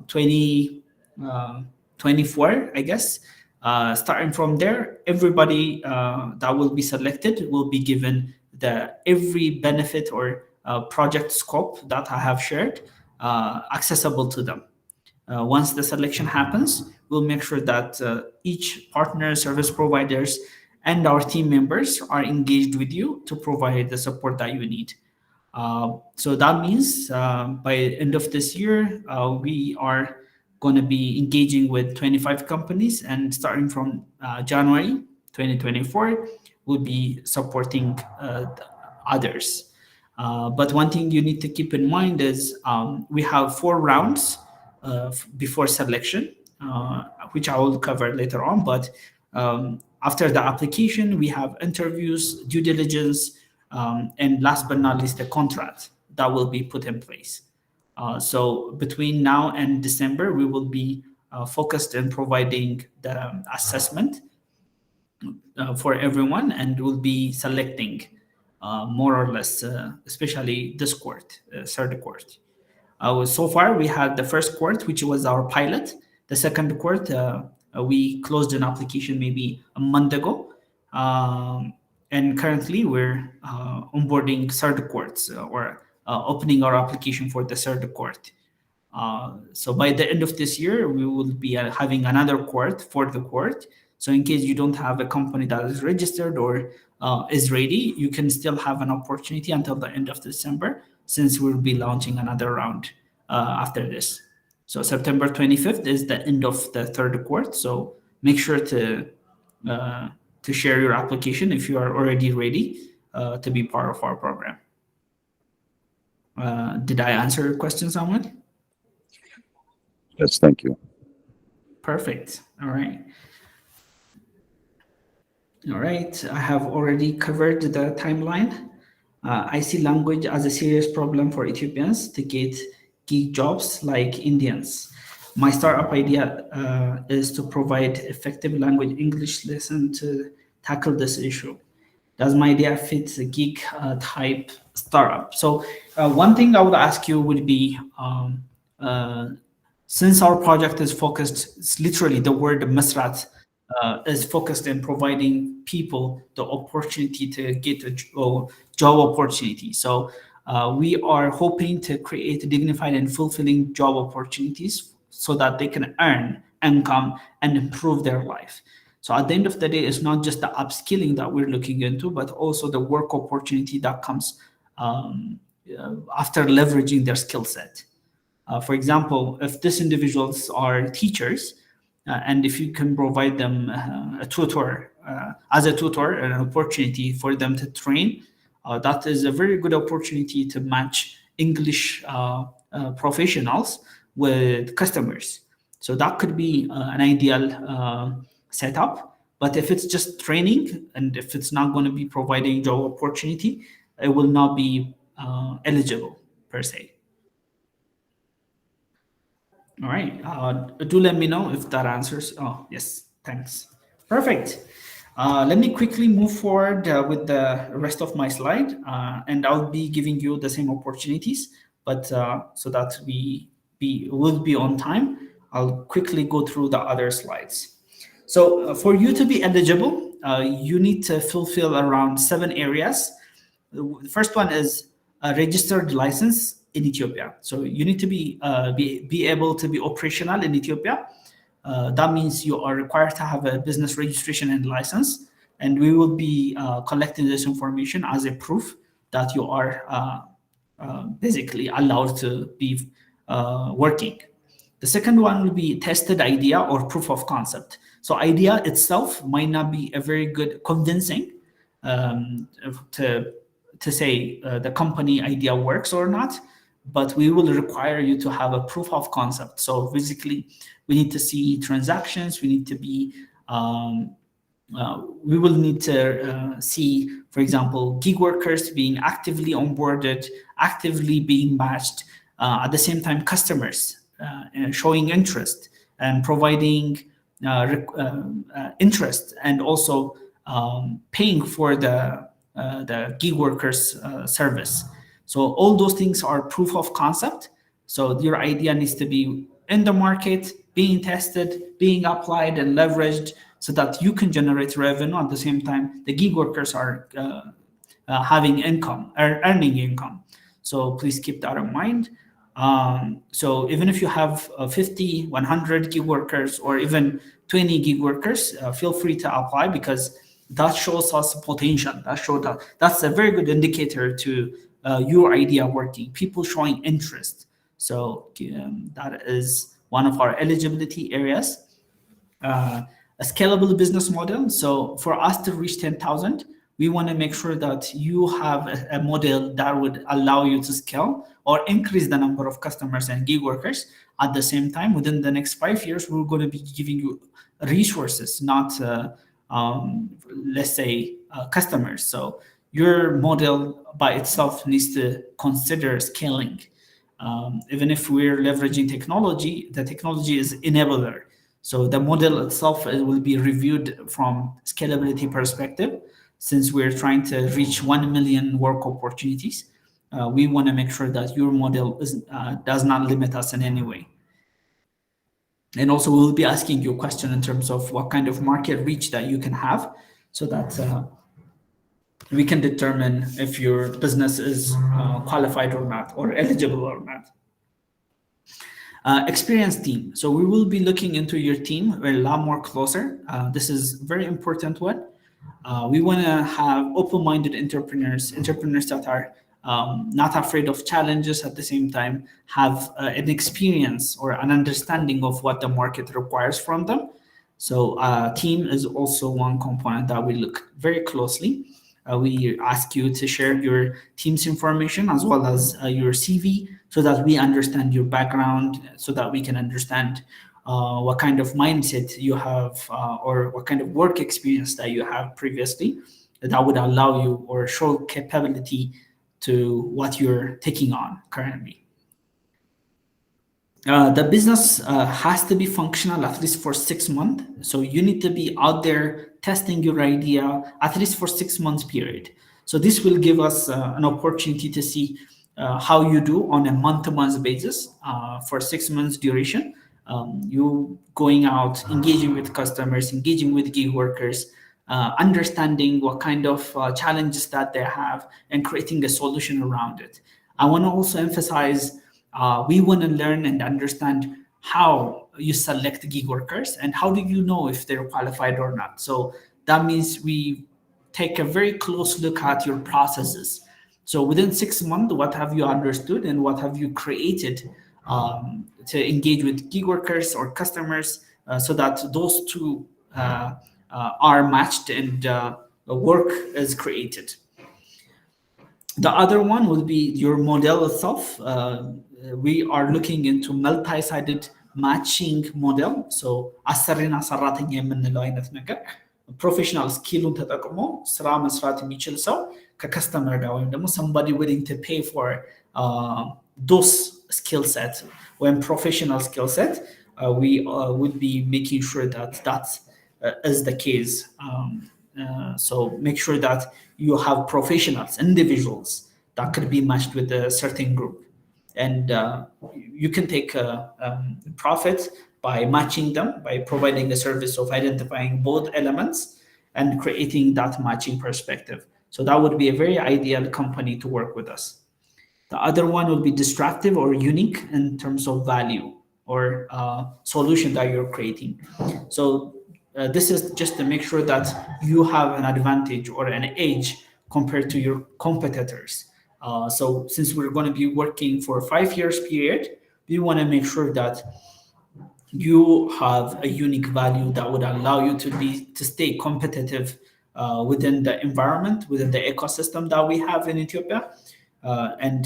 2024, I guess, starting from there, everybody that will be selected will be given every benefit or project scope that I have shared accessible to them. Once the selection happens, we'll make sure that each partner, service providers, and our team members are engaged with you to provide the support that you need. So that means by end of this year, we are going to be engaging with 25 companies, and starting from January 2024, we'll be supporting others. But one thing you need to keep in mind is we have 4 rounds before selection, which I will cover later on. But after the application, we have interviews, due diligence, and last but not least, the contract that will be put in place. So between now and December, we will be focused on providing the assessment for everyone, and we'll be selecting more or less, especially this cohort, third cohort. So far, we had the first cohort, which was our pilot. The second cohort, we closed an application maybe a month ago. And currently, we're onboarding third cohorts, or opening our application for the third cohort. So by the end of this year, we will be having another cohort for the cohort. So in case you don't have a company that is registered or is ready, you can still have an opportunity until the end of December, since we'll be launching another round after this. So September 25th is the end of the third cohort. So make sure to share your application if you are already ready to be part of our program. Did I answer your question, someone? Yes, thank you. Perfect. All right. All right. I have already covered the timeline. I see language as a serious problem for Ethiopians to get gig jobs like Indians. My startup idea is to provide effective language English lesson to tackle this issue. Does my idea fit the gig type startup? So one thing I would ask you would be, since our project is focused, it's literally the word Mesirat is focused in providing people the opportunity to get a job opportunity. So we are hoping to create dignified and fulfilling job opportunities so that they can earn income and improve their life. So at the end of the day, it's not just the upskilling that we're looking into, but also the work opportunity that comes after leveraging their skill set. For example, if these individuals are teachers, and if you can provide them a tutor, an opportunity for them to train, that is a very good opportunity to match English professionals with customers. So that could be an ideal setup. But if it's just training and if it's not going to be providing job opportunity, it will not be eligible per se. All right. Do let me know if that answers. Oh, yes. Thanks. Perfect. Let me quickly move forward with the rest of my slide, and I'll be giving you the same opportunities, but so that we will be on time, I'll quickly go through the other slides. So for you to be eligible, you need to fulfill around 7 areas. The first one is a registered license in Ethiopia. So you need to be able to be operational in Ethiopia. That means you are required to have a business registration and license, and we will be collecting this information as a proof that you are basically allowed to be working. The second one will be tested idea or proof of concept. So idea itself might not be a very good convincing to say the company idea works or not, but we will require you to have a proof of concept. So basically, we need to see transactions. We need to be, we will need to see, for example, gig workers being actively onboarded, actively being matched, at the same time, customers showing interest and providing interest, and also paying for the gig workers service. So all those things are proof of concept. So your idea needs to be in the market, being tested, being applied and leveraged, so that you can generate revenue. At the same time, the gig workers are having income, earning income. So please keep that in mind. So even if you have 50, 100 gig workers, or even 20 gig workers, feel free to apply, because that shows us potential. That's a very good indicator to your idea working, people showing interest. So that is one of our eligibility areas. A scalable business model. So for us to reach 10,000, we want to make sure that you have a model that would allow you to scale or increase the number of customers and gig workers. At the same time, within the next 5 years, we're going to be giving you resources, not let's say customers. So your model by itself needs to consider scaling. Even if we're leveraging technology, the technology is enabler. So the model itself will be reviewed from scalability perspective. Since we're trying to reach 1 million work opportunities, we want to make sure that your model does not limit us in any way. And also we'll be asking you a question in terms of what kind of market reach that you can have, so that we can determine if your business is qualified or not, or eligible or not. Experienced team. So we will be looking into your team a lot more closer. This is very important one. We want to have open-minded entrepreneurs that are not afraid of challenges, at the same time have an experience or an understanding of what the market requires from them. So team is also one component that we look very closely. We ask you to share your team's information as well as your CV, so that we understand your background, so that we can understand what kind of mindset you have, or what kind of work experience that you have previously, that would allow you or show capability to what you're taking on currently. The business has to be functional at least for 6 months. So you need to be out there testing your idea at least for 6 months period. So this will give us an opportunity to see how you do on a month-to-month basis for 6 months duration. you going out, engaging with customers, engaging with gig workers, understanding what kind of challenges that they have, and creating a solution around it. I want to also emphasize we want to learn and understand how you select gig workers and how do you know if they're qualified or not. So that means we take a very close look at your processes. So within 6 months, what have you understood and what have you created to engage with gig workers or customers so that those two are matched and work is created. The other one will be your model itself. We are looking into multi-sided matching model. So አሰሪና ሰራተኛ የምንለው አይነት ነገር ፕሮፌሽናል ስኪሉን ተጠቅሞ ስራ መስራት የሚችል ሰው ከከስተመር ጋር ወይም ደግሞ somebody willing to pay for those skill set when professional skill set we would be making sure that that is the case. So make sure that you have professionals, individuals that could be matched with a certain group. And you can take profit by matching them, by providing the service of identifying both elements and creating that matching perspective. So that would be a very ideal company to work with us. The other one will be disruptive or unique in terms of value or solution that you're creating. So this is just to make sure that you have an advantage or an edge compared to your competitors. So since we're going to be working for a 5 years period, we want to make sure that you have a unique value that would allow you to stay competitive within the environment, within the ecosystem that we have in Ethiopia. And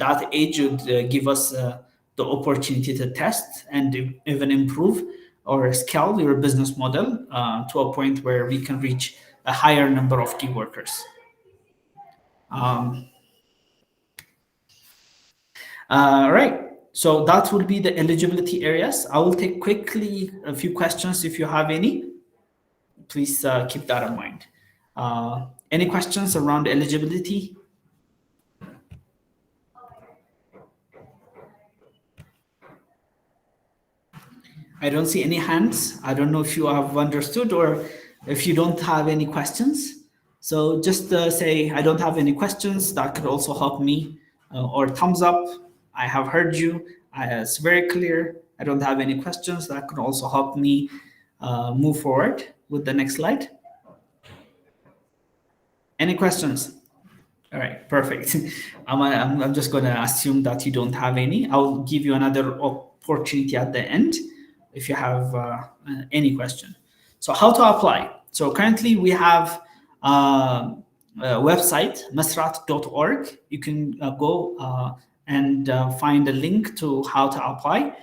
that edge would give us the opportunity to test and even improve or scale your business model to a point where we can reach a higher number of key workers. Right. So that will be the eligibility areas. I will take quickly a few questions if you have any. Please keep that in mind. Any questions around eligibility? I don't see any hands. I don't know if you have understood or if you don't have any questions. So just say, I don't have any questions. That could also help me. Or thumbs up. I have heard you. It's very clear. I don't have any questions. That could also help me move forward with the next slide. Any questions? All right, perfect. I'm just going to assume that you don't have any. I'll give you another opportunity at the end if you have any question. So how to apply? So currently we have a website, mesirat.org. You can go and find a link to how to apply.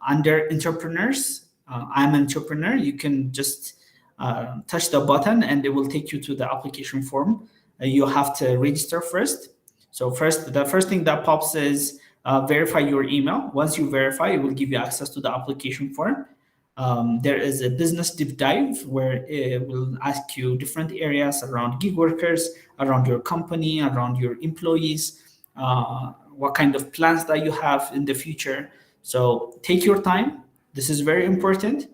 Under entrepreneurs, I'm an entrepreneur. You can just touch the button and it will take you to the application form. You have to register first. So the first thing that pops is verify your email. Once you verify, it will give you access to the application form. There is a business deep dive where it will ask you different areas around gig workers, around your company, around your employees, what kind of plans that you have in the future. So take your time. This is very important.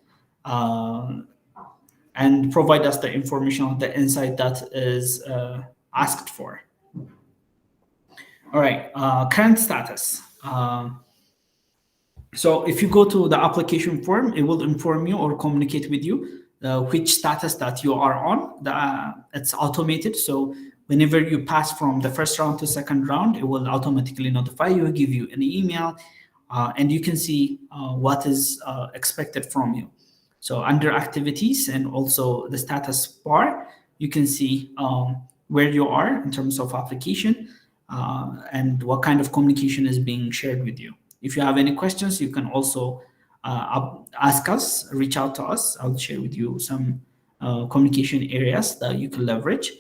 And provide us the information on the insight that is asked for. All right, current status. So if you go to the application form, it will inform you or communicate with you which status that you are on. It's automated. So whenever you pass from the first round to second round, it will automatically notify you, give you an email, and you can see what is expected from you. So under activities and also the status bar, you can see where you are in terms of application and what kind of communication is being shared with you. If you have any questions, you can also ask us, reach out to us. I'll share with you some communication areas that you can leverage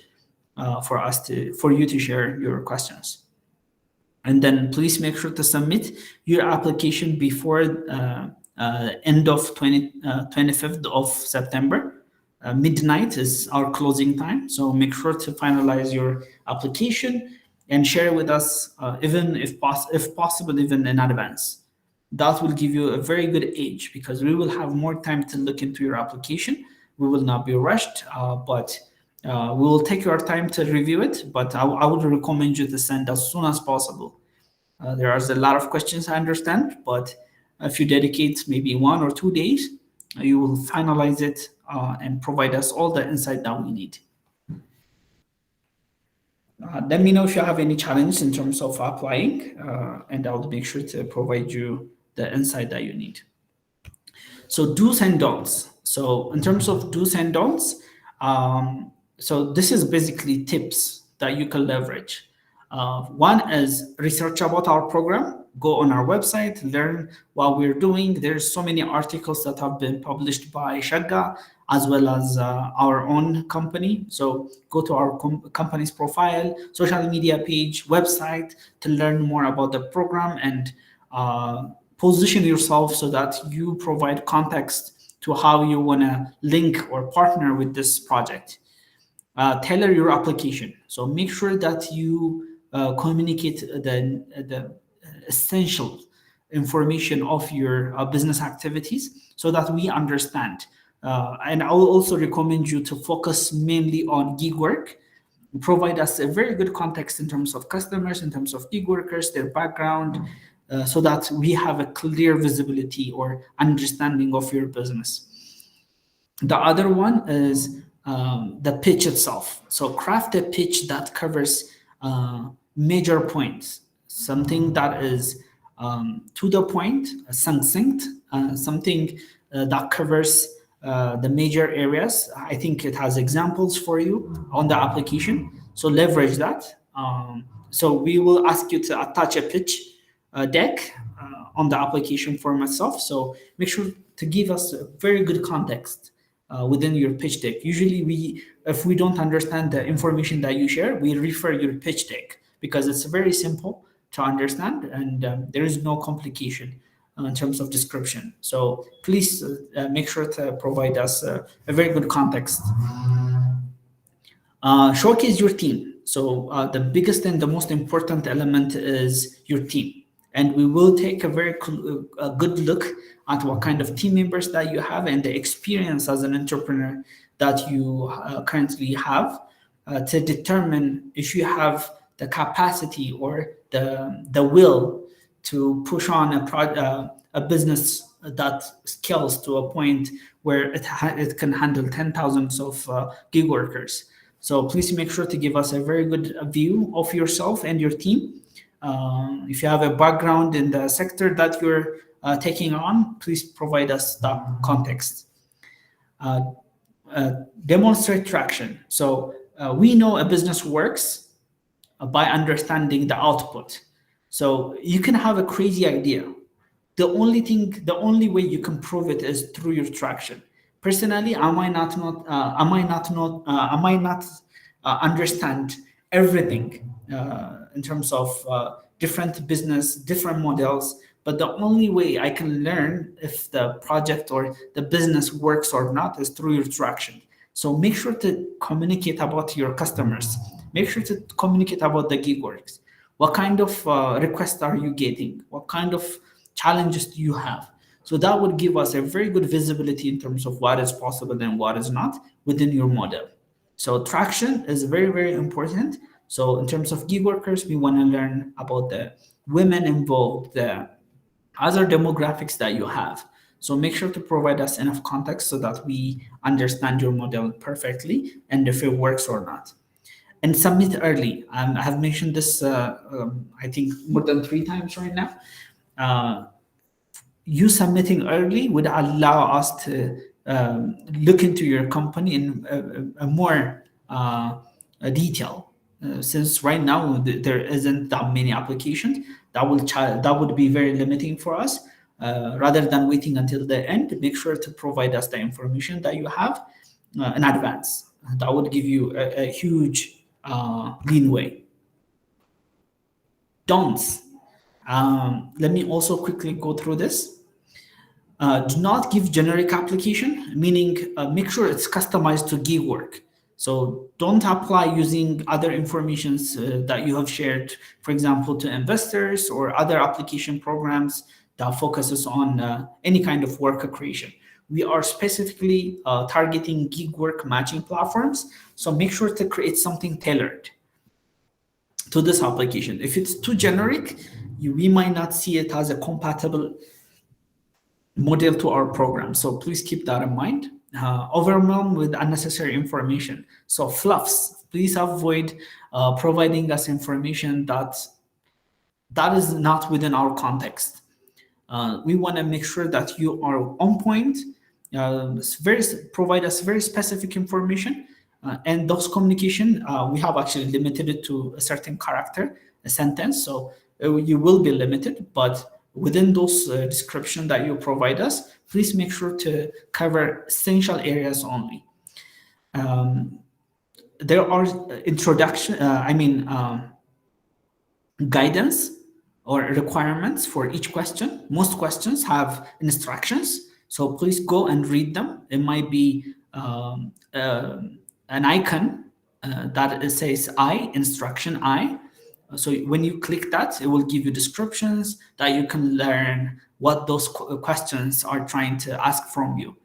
for you to share your questions. And then please make sure to submit your application before end of 25th of September. Midnight is our closing time. So make sure to finalize your application and share with us, even if possible, even in advance. That will give you a very good edge because we will have more time to look into your application. We will not be rushed, but we will take your time to review it. But I would recommend you to send as soon as possible. There are a lot of questions, I understand, but if you dedicate maybe 1 or 2 days, you will finalize it and provide us all the insight that we need. Let me know if you have any challenges in terms of applying, and I'll make sure to provide you the insight that you need. So do's and don'ts. So in terms of do's and don'ts, so this is basically tips that you can leverage. One is research about our program, go on our website, learn what we're doing. There's so many articles that have been published by Shagga as well as our own company. So go to our company's profile, social media page, website to learn more about the program and position yourself so that you provide context to how you want to link or partner with this project. Tailor your application. So make sure that you communicate the essential information of your business activities so that we understand. And I will also recommend you to focus mainly on gig work. Provide us a very good context in terms of customers, in terms of gig workers, their background, so that we have a clear visibility or understanding of your business. The other one is the pitch itself. So craft a pitch that covers major points, something that is to the point, succinct, something that covers the major areas. I think it has examples for you on the application. So leverage that. So we will ask you to attach a pitch deck on the application form itself. So make sure to give us a very good context within your pitch deck. Usually if we don't understand the information that you share, we refer your pitch deck because it's very simple to understand and there is no complication in terms of description. So please make sure to provide us a very good context. Showcase your team. So the biggest and the most important element is your team. And we will take a very good look at what kind of team members that you have and the experience as an entrepreneur that you currently have to determine if you have the capacity or the will to push on a business that scales to a point where it can handle 10,000s of gig workers. So please make sure to give us a very good view of yourself and your team. If you have a background in the sector that you're taking on, please provide us that context. Demonstrate traction. So we know a business works by understanding the output. So you can have a crazy idea. The only way you can prove it is through your traction. Personally, I might not understand everything in terms of different business, different models, but the only way I can learn if the project or the business works or not is through your traction. So make sure to communicate about your customers. Make sure to communicate about the gig works. What kind of requests are you getting? What kind of challenges do you have? So that would give us a very good visibility in terms of what is possible and what is not within your model. So traction is very, very important. So in terms of gig workers, we want to learn about the women involved, the other demographics that you have. So make sure to provide us enough context so that we understand your model perfectly and if it works or not. And submit early. I have mentioned this, I think, more than 3 times right now. You submitting early would allow us to look into your company in a more detail. Since right now there isn't that many applications, that would be very limiting for us. Rather than waiting until the end, make sure to provide us the information that you have in advance. That would give you a huge leeway. Don'ts. Let me also quickly go through this. Do not give generic application, meaning make sure it's customized to gig work. So don't apply using other informations that you have shared, for example, to investors or other application programs that focuses on any kind of work creation. We are specifically targeting gig work matching platforms. So make sure to create something tailored to this application. If it's too generic, we might not see it as a compatible model to our program. So please keep that in mind. Overwhelmed with unnecessary information. So fluffs, please avoid providing us information that is not within our context. We want to make sure that you are on point, provide us very specific information, and those communication, we have actually limited it to a certain character, a sentence, so you will be limited, but within those description that you provide us, please make sure to cover essential areas only. There are guidance or requirements for each question. Most questions have instructions, so please go and read them. It might be an icon that says I, instruction I. So when you click that, it will give you descriptions that you can learn what those questions are trying to ask from you.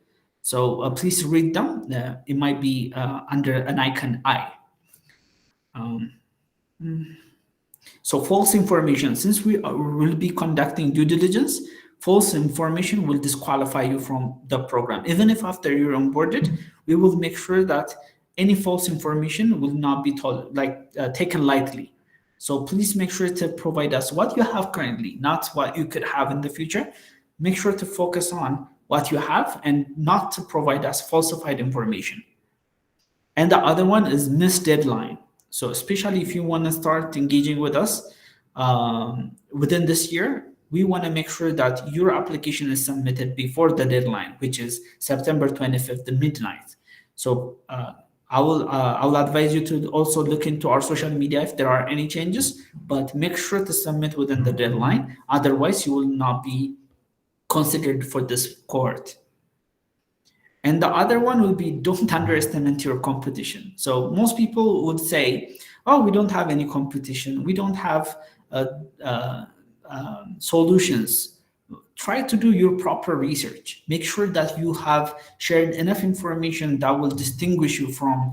So please read them. It might be under an icon I. So false information, since we will be conducting due diligence, false information will disqualify you from the program. Even if after you're onboarded, we will make sure that any false information will not be taken lightly. So please make sure to provide us what you have currently, not what you could have in the future. Make sure to focus on what you have and not to provide us falsified information. And the other one is missed deadline. So especially if you want to start engaging with us within this year, we want to make sure that your application is submitted before the deadline, which is September 25th at midnight. So I will advise you to also look into our social media if there are any changes, but make sure to submit within the deadline. Otherwise, you will not be considered for this cohort. And the other one will be, don't underestimate your competition. So most people would say, oh, we don't have any competition. We don't have solutions. Try to do your proper research. Make sure that you have shared enough information that will distinguish you from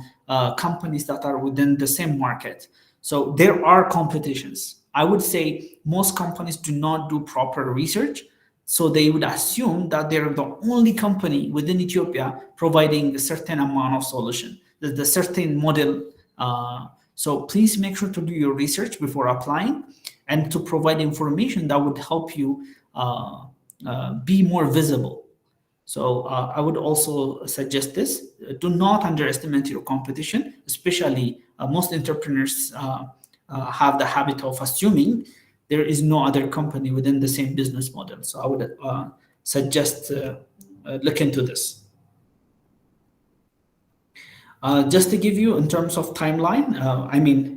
companies that are within the same market. So there are competitions. I would say most companies do not do proper research. So they would assume that they're the only company within Ethiopia providing a certain amount of solution, the certain model. So please make sure to do your research before applying and to provide information that would help you be more visible. So I would also suggest this. Do not underestimate your competition, especially most entrepreneurs have the habit of assuming there is no other company within the same business model. So I would suggest look into this. Just to give you in terms of timeline,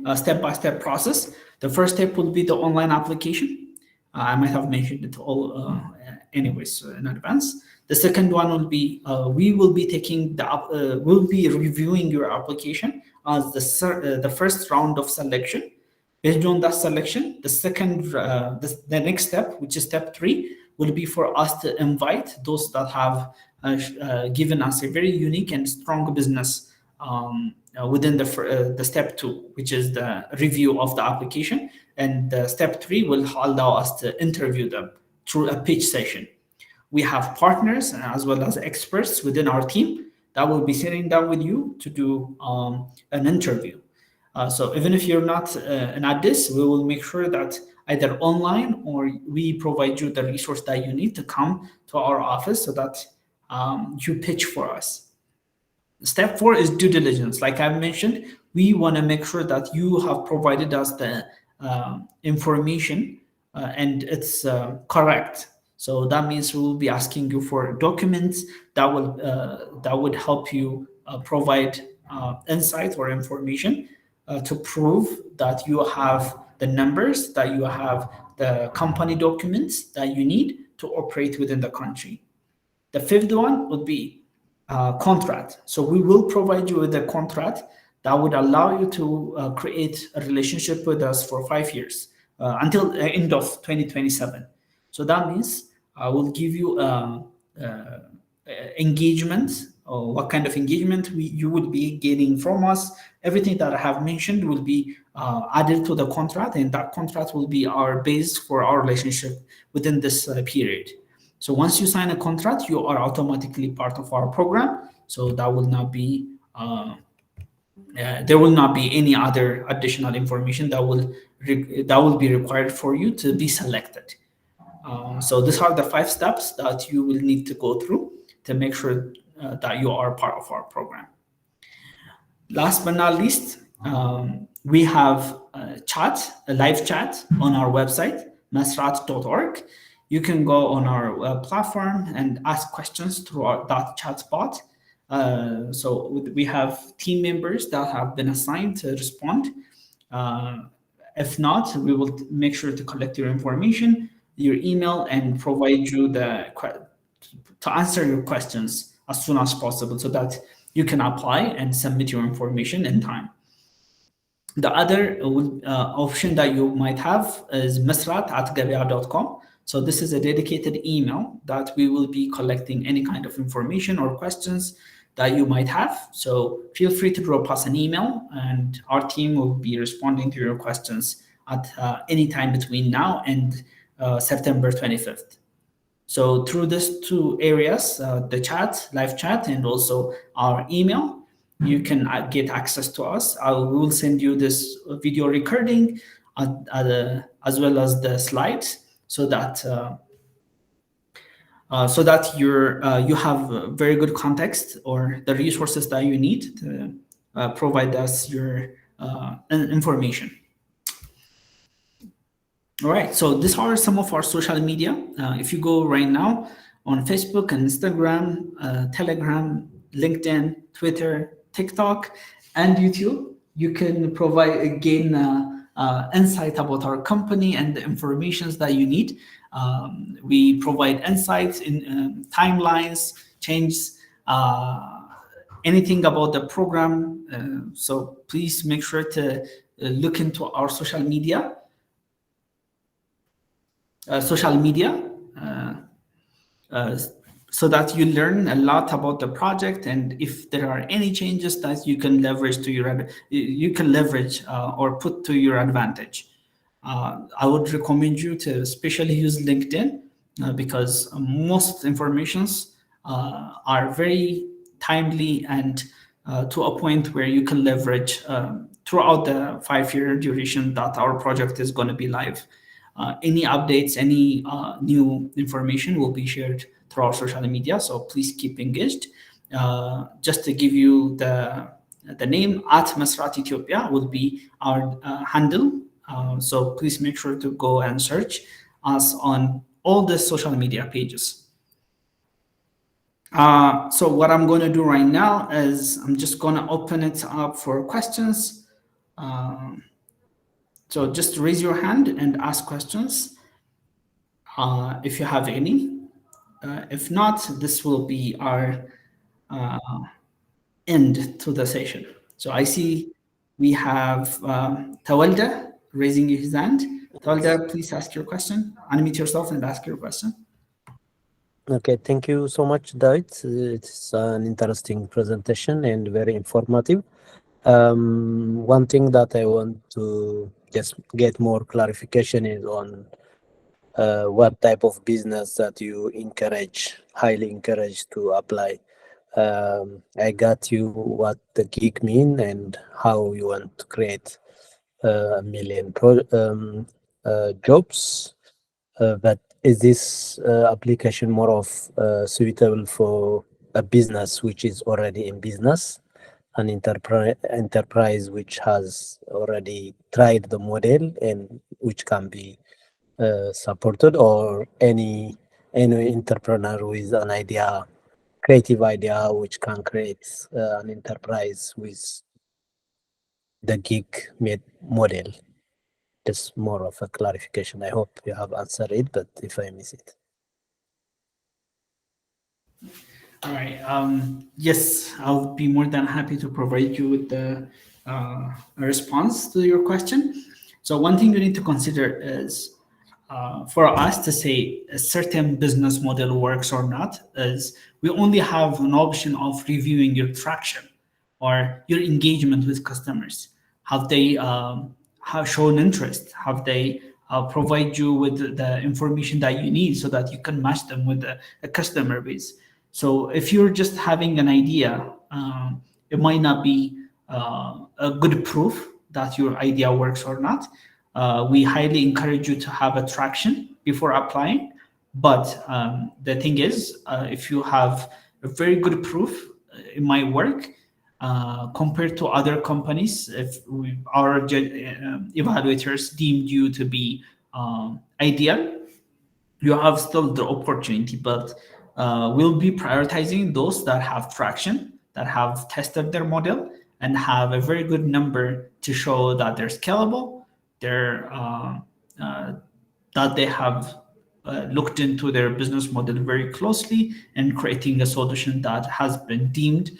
a step-by-step process. The first step will be the online application. I might have mentioned it all anyways in advance. The second one will be we will be reviewing your application as the first round of selection. Based on that selection, the next step, which is step 3, will be for us to invite those that have given us a very unique and strong business within the step 2, which is the review of the application. And step 3 will allow us to interview them through a pitch session. We have partners as well as experts within our team that will be sitting down with you to do an interview. So even if you're not an Addis, we will make sure that either online or we provide you the resource that you need to come to our office so that you pitch for us. Step 4 is due diligence. Like I mentioned, we want to make sure that you have provided us the information and it's correct. So that means we will be asking you for documents that would help you provide insight or information to prove that you have the numbers, that you have the company documents that you need to operate within the country. The 5th one would be contract. So we will provide you with a contract that would allow you to create a relationship with us for 5 years until the end of 2027. So that means I will give you engagement, or what kind of engagement you will be getting from us. Everything that I have mentioned will be added to the contract, and that contract will be our base for our relationship within this period. So once you sign a contract, you are automatically part of our program. So that will not be there will not be any other additional information that will be required for you to be selected. So these are the 5 steps that you will need to go through to make sure that you are part of our program. Last but not least, we have a live chat on our website, mesirat.org. You can go on our platform and ask questions through that chat bot. So we have team members that have been assigned to respond. If not, we will make sure to collect your information, your email, and provide you to answer your questions as soon as possible so that you can apply and submit your information in time. The other option that you might have is mesirat@gabia.com. So this is a dedicated email that we will be collecting any kind of information or questions that you might have. So feel free to drop us an email, and our team will be responding to your questions at any time between now and September 25th. So through these 2 areas, the chat, live chat, and also our email, you can get access to us. We will send you this video recording as well as the slides, so that you have very good context or the resources that you need to provide us your information. All right, so these are some of our social media. If you go right now on Facebook and Instagram, Telegram, LinkedIn, Twitter, TikTok, and YouTube, you can gain insight about our company and the information that you need. We provide insights in timelines, changes, anything about the program. So please make sure to look into our social media. So that you learn a lot about the project, and if there are any changes that you can leverage or put to your advantage. I would recommend you to especially use LinkedIn because most informations are very timely and to a point where you can leverage throughout the 5-year duration that our project is going to be live. Any updates, any new information will be shared through our social media, so please keep engaged. Just to give you the name, @Mesirat Ethiopia will be our handle. So please make sure to go and search us on all the social media pages. So what I'm going to do right now is I'm just going to open it up for questions. So just raise your hand and ask questions if you have any. If not, this will be our end to the session. So I see we have Tawalda raising his hand. Tawalda, please ask your question. Unmute yourself and ask your question. Okay, thank you so much, David. It's an interesting presentation and very informative. One thing that I want to just get more clarification is on what type of business that you highly encourage to apply. I got you what the gig mean and how you want to create 1 million jobs, but is this application more of suitable for a business which is already in business, an enterprise which has already tried the model and which can be supported, or any entrepreneur with an creative idea which can create an enterprise with the gig model? Just more of a clarification. I hope you have answered it, but if I miss it. All right. Yes, I'll be more than happy to provide you with a response to your question. So one thing you need to consider is for us to say a certain business model works or not is we only have an option of reviewing your traction or your engagement with customers. Have they have shown interest? Have they provide you with the information that you need so that you can match them with a customer base? So if you're just having an idea, it might not be a good proof that your idea works or not. We highly encourage you to have a traction before applying. But the thing is, if you have a very good proof, it might work. Compared to other companies, if our evaluators deemed you to be ideal, you have still the opportunity, but we'll be prioritizing those that have traction, that have tested their model, and have a very good number to show that they're scalable, that they have looked into their business model very closely and creating a solution that has been deemed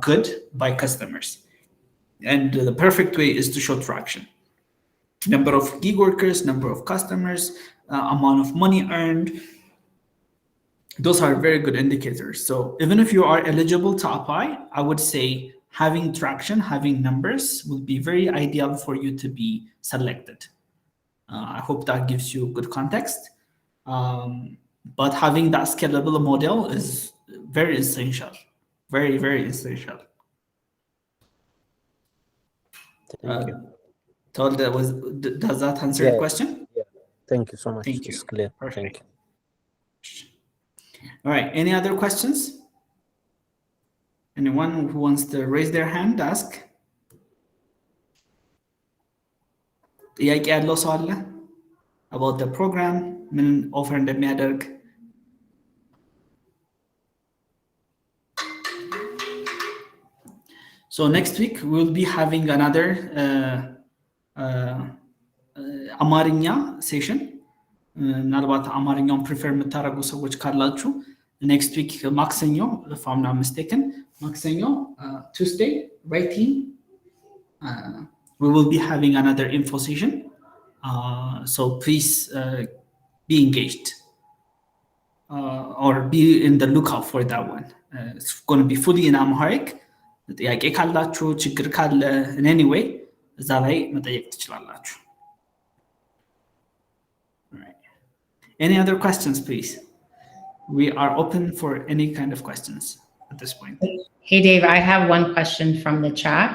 good by customers. And the perfect way is to show traction. Number of gig workers, number of customers, amount of money earned. Those are very good indicators. So even if you are eligible to apply, I would say having traction, having numbers will be very ideal for you to be selected. I hope that gives you good context. But having that scalable model is very essential. Very, very essential. Thank you. Does that answer your question? Yeah. Thank you so much. Thank you. It's clear. Perfect. Thank you. All right. Any other questions? Anyone who wants to raise their hand, ask? ጥያቄ ያለው ሰው አለ? About the program, ምን ኦፈር እንደሚያደርግ? So next week we'll be having another አማርኛ ሴሽን። ምናልባት አማርኛውን ፕሪፈር የምታደርጉ ሰዎች ካላችሁ next week ማክሰኞ, if I'm not mistaken, ማክሰኞ, Tuesday, writing, we will be having another info session. So please be engaged or be in the lookout for that one. It's going to be fully in Amharic. ጥያቄ ካላችሁ ችግር ካለ in any way እዛ ላይ መጠየቅ ትችላላችሁ። Any other questions, please? We are open for any kind of questions at this point. Hey, Dave, I have one question from the chat.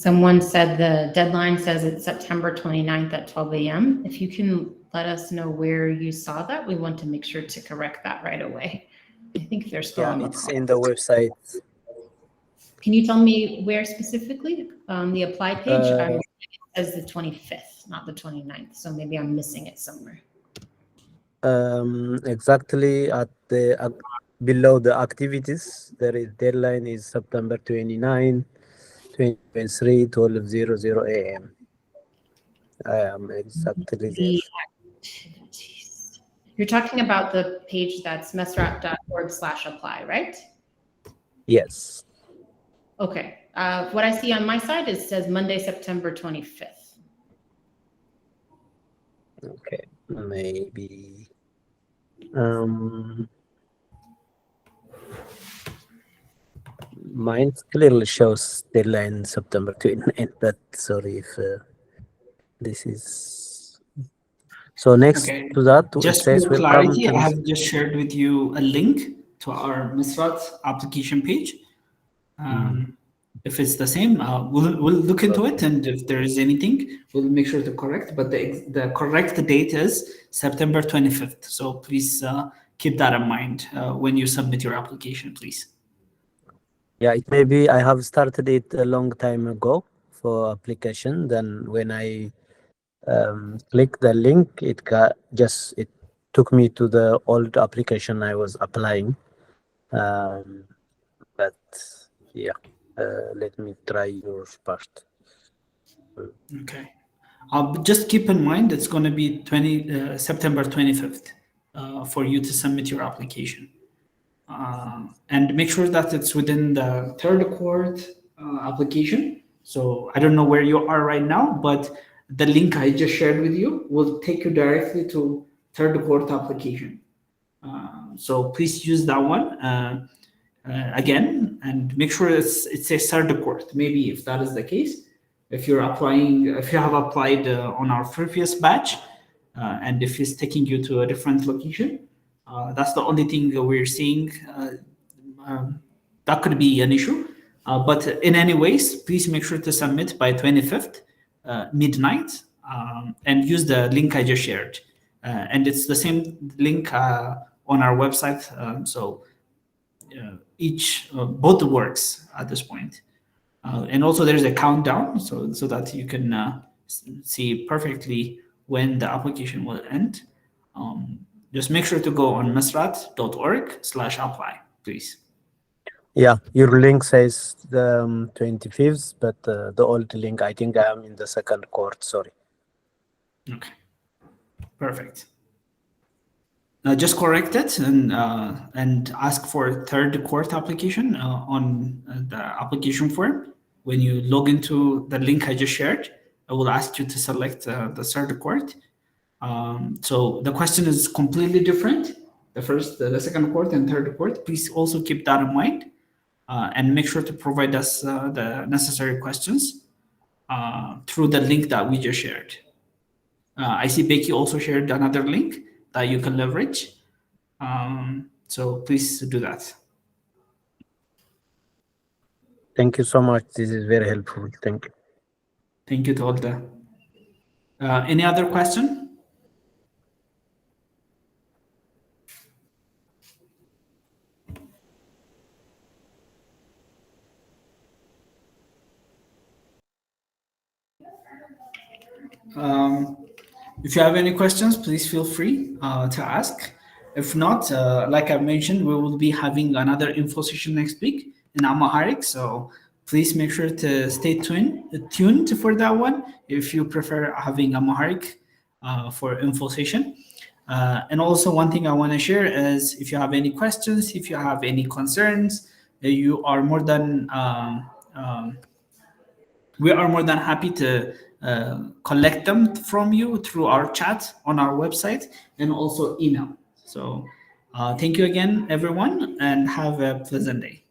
Someone said the deadline says it's September 29th at 12 a.m. If you can let us know where you saw that, we want to make sure to correct that right away. I think they're still on the It's call. in the website. Can you tell me where specifically on the apply page? It says the 25th, not the 29th. So maybe I'm missing it somewhere. Exactly at the below the activities, there is deadline is September 29, 2023, 12:00 a.m. I am exactly The there. activities. You're talking about the page that's mesirat.org/apply, right? Yes. Okay. What I see on my side, it says Monday, September 25th. Okay. Maybe. Mine clearly shows deadline September 29th, but sorry if this is. So next Okay. to that, it Just says for clarity, I have just shared with you a link to our Mesirat application page. If it's the same, we'll look into it, and if there is anything, we'll make sure to correct. But the correct date is September 25th. So please keep that in mind when you submit your application, please. Yeah, it may be I have started it a long time ago for application. Then when I click the link, it took me to the old application I was applying. But yeah, let me try your part. Okay. Just keep in mind it's going to be September 25th for you to submit your application. And make sure that it's within the third cohort application. So I don't know where you are right now, but the link I just shared with you will take you directly to third cohort application. So please use that one again, and make sure it's a third cohort. Maybe if that is the case, if you have applied on our previous batch, and if it's taking you to a different location, that's the only thing that we're seeing. That could be an issue. But in any ways, please make sure to submit by 25th midnight, and use the link I just shared. And it's the same link on our website. So both works at this point. And also there's a countdown so that you can see perfectly when the application will end. Just make sure to go on mesirat.org/apply, please. Yeah, your link says the 25th, but the old link, I think I am in the second cohort, sorry. Okay, perfect. Just correct it and ask for third cohort application on the application form. When you log into the link I just shared, I will ask you to select the third cohort. So the question is completely different. The second cohort and third cohort. Please also keep that in mind, and make sure to provide us the necessary questions through the link that we just shared. I see Becky also shared another link that you can leverage. So please do that. Thank you so much. This is very helpful. Thank you. Thank you, Tolda. Any other question? If you have any questions, please feel free to ask. If not, like I mentioned, we will be having another info session next week in Amharic. So please make sure to stay tuned for that one if you prefer having Amharic for info session. And also one thing I want to share is if you have any questions, if you have any concerns, you are more than we are more than happy to collect them from you through our chat on our website and also email. So thank you again, everyone, and have a pleasant day.